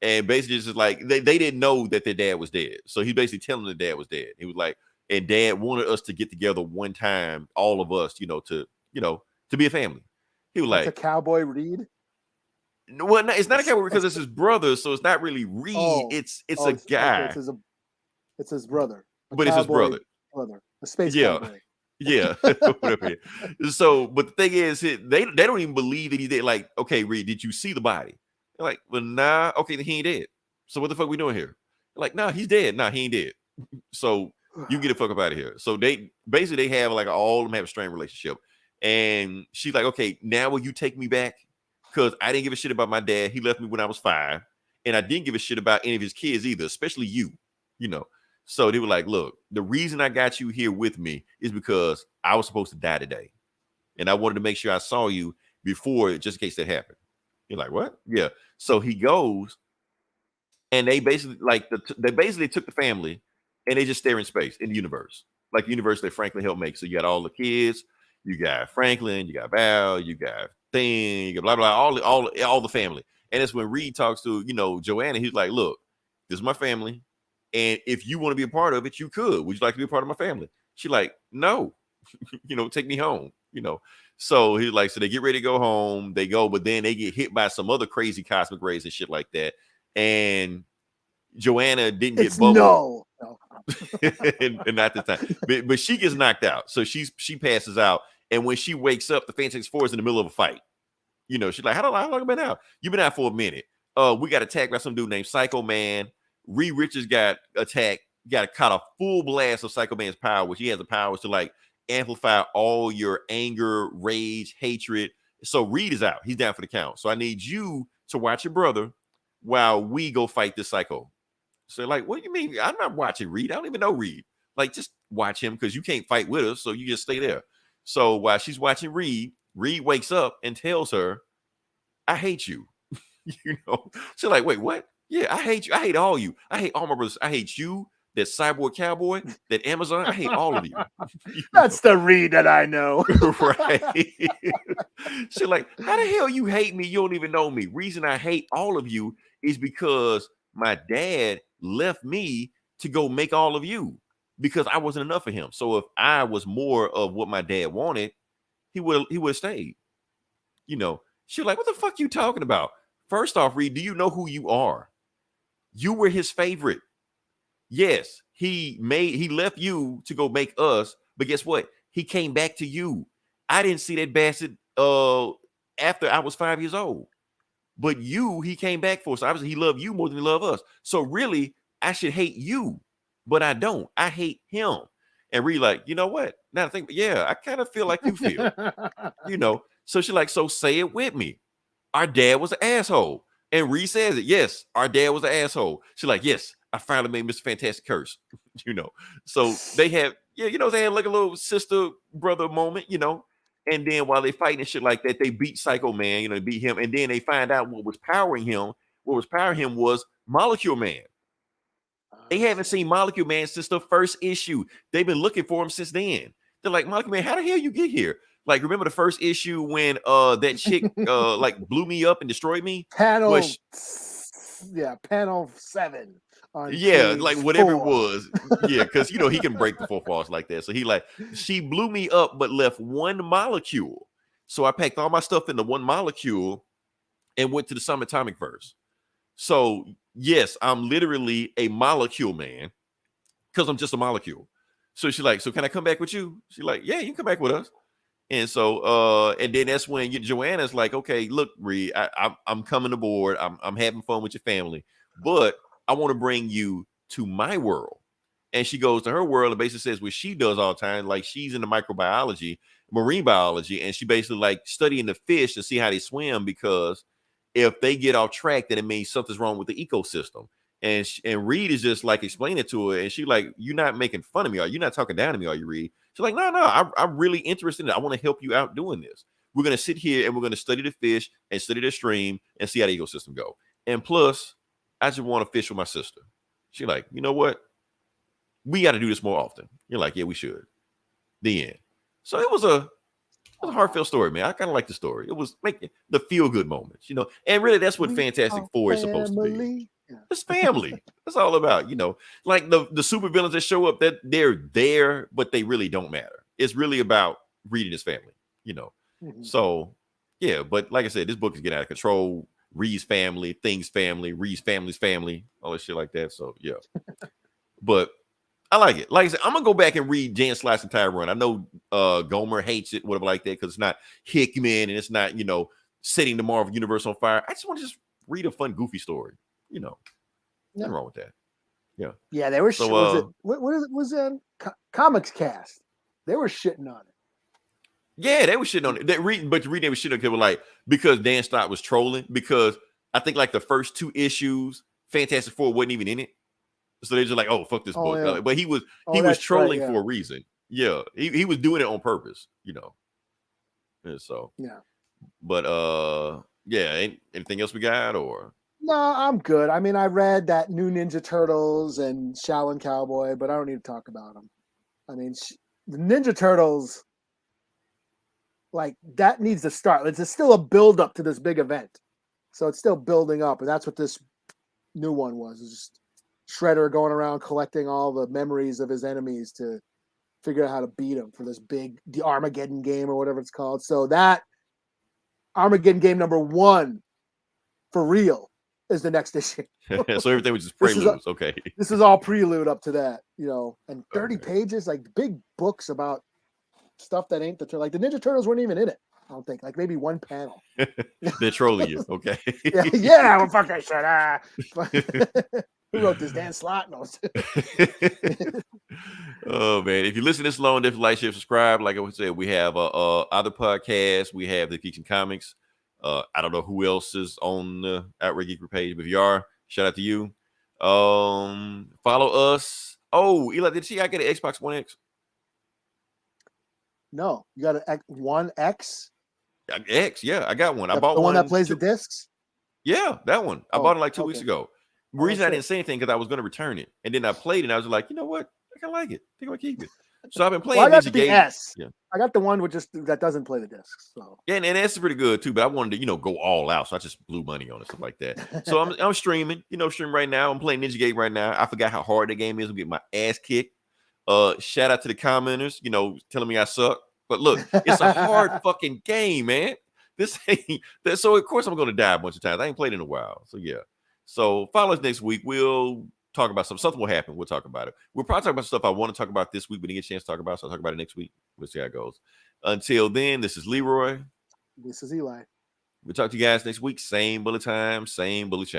And basically it's just like they didn't know that their dad was dead. So he basically telling them their dad was dead. He was like, and dad wanted us to get together one time, all of us, to be a family. He was like a cowboy Reed. No, well, no, it's not a cowboy because it's his brother, so it's not really Reed. It's a guy. Okay, it's his brother. But it's his brother. A space cowboy. Yeah. Whatever. So, but the thing is, they don't even believe that he did. Like, okay, Reed, did you see the body? They're like, well, nah, okay, then he ain't dead. So what the fuck we doing here? They're like, nah, he's dead. Nah, he ain't dead. So you get the fuck up out of here. So they have like all of them have a strained relationship. And she's like, okay, now will you take me back? Because I didn't give a shit about my dad. He left me when I was 5. And I didn't give a shit about any of his kids either, especially you. So they were like, look, the reason I got you here with me is because I was supposed to die today. And I wanted to make sure I saw you before, just in case that happened. You're like, what? Yeah. So he goes, and they basically took the family, and they just stare in space in the universe, like the universe that Franklin helped make. So you got all the kids, you got Franklin, you got Val, you got Thing, you got blah blah, all the family. And it's when Reed talks to Joanna. He's like, look, this is my family, and if you want to be a part of it, you could. Would you like to be a part of my family? She's like, no, take me home. So he's like, so they get ready to go home. They go, but then they get hit by some other crazy cosmic rays and shit like that. And Joanna didn't get bubbled. No. and not this time. But she gets knocked out. So she passes out. And when she wakes up, the Fantastic Four is in the middle of a fight. She's like, how long have you been out? You've been out for a minute. We got attacked by some dude named Psycho Man. Reed Richards got attacked, caught a full blast of Psycho Man's power, which he has the powers to like amplify all your anger, rage, hatred. So Reed is out. He's down for the count. So I need you to watch your brother while we go fight this psycho. So like, what do you mean? I'm not watching Reed. I don't even know Reed. Like, just watch him because you can't fight with us, so you just stay there. So while she's watching Reed, Reed wakes up and tells her, I hate you. You know, she's like, wait, what? Yeah, I hate you. I hate all you. I hate all my brothers. I hate you, that cyborg cowboy, that Amazon. I hate all of you. That's the Reed that I know. Right. She's like, how the hell you hate me? You don't even know me. Reason I hate all of you is because my dad left me to go make all of you because I wasn't enough for him. So if I was more of what my dad wanted, he would have stayed. You know, she's like, what the fuck you talking about? First off, Reed, do you know who you are? You were his favorite. Yes, he left you to go make us, but guess what? He came back to you. I didn't see that bastard after I was 5 years old. But he came back for. So obviously he loved you more than he loved us. So really, I should hate you, but I don't. I hate him. And Reed like, you know what? Now I think, yeah, I kind of feel like you feel, you know. So she's like, so say it with me. Our dad was an asshole. And Reed says it. Yes, our dad was an asshole. She's like, yes, I finally made Mr. Fantastic curse. You know. So they had, they had like a little sister brother moment, you know. And then while they fighting and shit like that, they beat Psycho Man, beat him. And then they find out what was powering him. What was powering him was Molecule Man. They haven't seen Molecule Man since the first issue. They've been looking for him since then. They're like, Molecule Man, how the hell you get here? Like, remember the first issue when that chick like blew me up and destroyed me? Panel 7. Yeah, like whatever 4. It was. Yeah, because he can break the fourth wall like that. So she blew me up but left one molecule. So I packed all my stuff into one molecule and went to the Subatomic verse. So yes, I'm literally a molecule man because I'm just a molecule. So she's like, so can I come back with you? She's like, yeah, you can come back with us. And so and then that's when Joanna's like, okay, look, Reed, I'm coming aboard. I'm having fun with your family, but I want to bring you to my world. And she goes to her world and basically says what she does all the time. Like, she's into microbiology, marine biology, and she basically like studying the fish to see how they swim, because if they get off track, then it means something's wrong with the ecosystem. And Reed is just like explaining it to her, and she like, you're not making fun of me, are you? Not talking down to me, are you, Reed? She's like, no, I'm really interested in it. I want to help you out doing this. We're gonna sit here and we're gonna study the fish and study the stream and see how the ecosystem go. And plus, I just want to fish with my sister. She's like, you know what? We got to do this more often. You're like, yeah, we should. The end. So it was a heartfelt story, man. I kind of like the story. It was making the feel-good moments, and really that's what Fantastic Four is supposed to be. It's family. That's all about, like the supervillains that show up, that they're there, but they really don't matter. It's really about Reed and his family, Mm-hmm. So yeah, but like I said, this book is getting out of control. Reed's family, Thing's family, Reed's family's family, all that shit like that. So yeah. But I like it. Like I said, I'm gonna go back and read Jan Slice's entire run. I know Gomer hates it, whatever like that, because it's not Hickman and it's not, setting the Marvel universe on fire. I just want to just read a fun, goofy story. Nothing wrong with that. Yeah. Yeah, they were. So, was it Comics Cast? They were shitting on it. Yeah, they were shitting on it. They was shitting on it. Like, because Dan Slott was trolling, because I think like the first 2 issues, Fantastic Four wasn't even in it. So they're just like, oh, fuck this book. Yeah. But he was trolling for a reason. Yeah. He was doing it on purpose, And so yeah. But yeah, anything else we got, or? No, I'm good. I mean, I read that new Ninja Turtles and Shaolin Cowboy, but I don't need to talk about them. I mean, the Ninja Turtles, like, that needs to start. It's still a build up to this big event. So it's still building up. And that's what this new one was. It's just Shredder going around collecting all the memories of his enemies to figure out how to beat them for the Armageddon game or whatever it's called. So that Armageddon game number 1 for real is the next issue. So everything was just preludes. Okay. This is all prelude up to that, and 30 pages, like big books about stuff that ain't like the Ninja Turtles weren't even in it. I don't think, like maybe one panel. They're trolling you. Okay. yeah, well, fuck that shit. Who wrote this? Dan Slott? No. Oh man, if you listen this long, definitely like, share, subscribe. Like I said, we have other podcasts. We have the Geeks and Comics. I don't know who else is on the Outrage Geekery page, but if you are, shout out to you. Follow us. Oh, Eli, did I get an Xbox One X? No, you got an One X. X, yeah, I got one. I bought the one that one plays the discs. Yeah, that one. I bought it like 2 weeks ago. The reason I didn't say anything because I was going to return it, and then I played it. And I was like, you know what? I kind of like it. I think I'll keep it. So I've been playing. I got the S. Yeah, I got the one with that doesn't play the discs. So yeah, and S is pretty good too. But I wanted to, go all out, so I just blew money on it, stuff like that. So I'm streaming, streaming right now. I'm playing Ninja Gate right now. I forgot how hard the game is. I'm getting my ass kicked. Shout out to the commenters, telling me I suck. But look, it's a hard fucking game, man. This ain't that. So of course I'm going to die a bunch of times. I ain't played in a while. So yeah. So follow us next week. We'll talk about something will happen. We'll talk about it. We'll probably talk about stuff I want to talk about this week, but didn't get a chance to talk about. So I'll talk about it next week. We'll see how it goes. Until then, this is Leroy. This is Eli. We'll talk to you guys next week. Same bullet time, same bullet channel.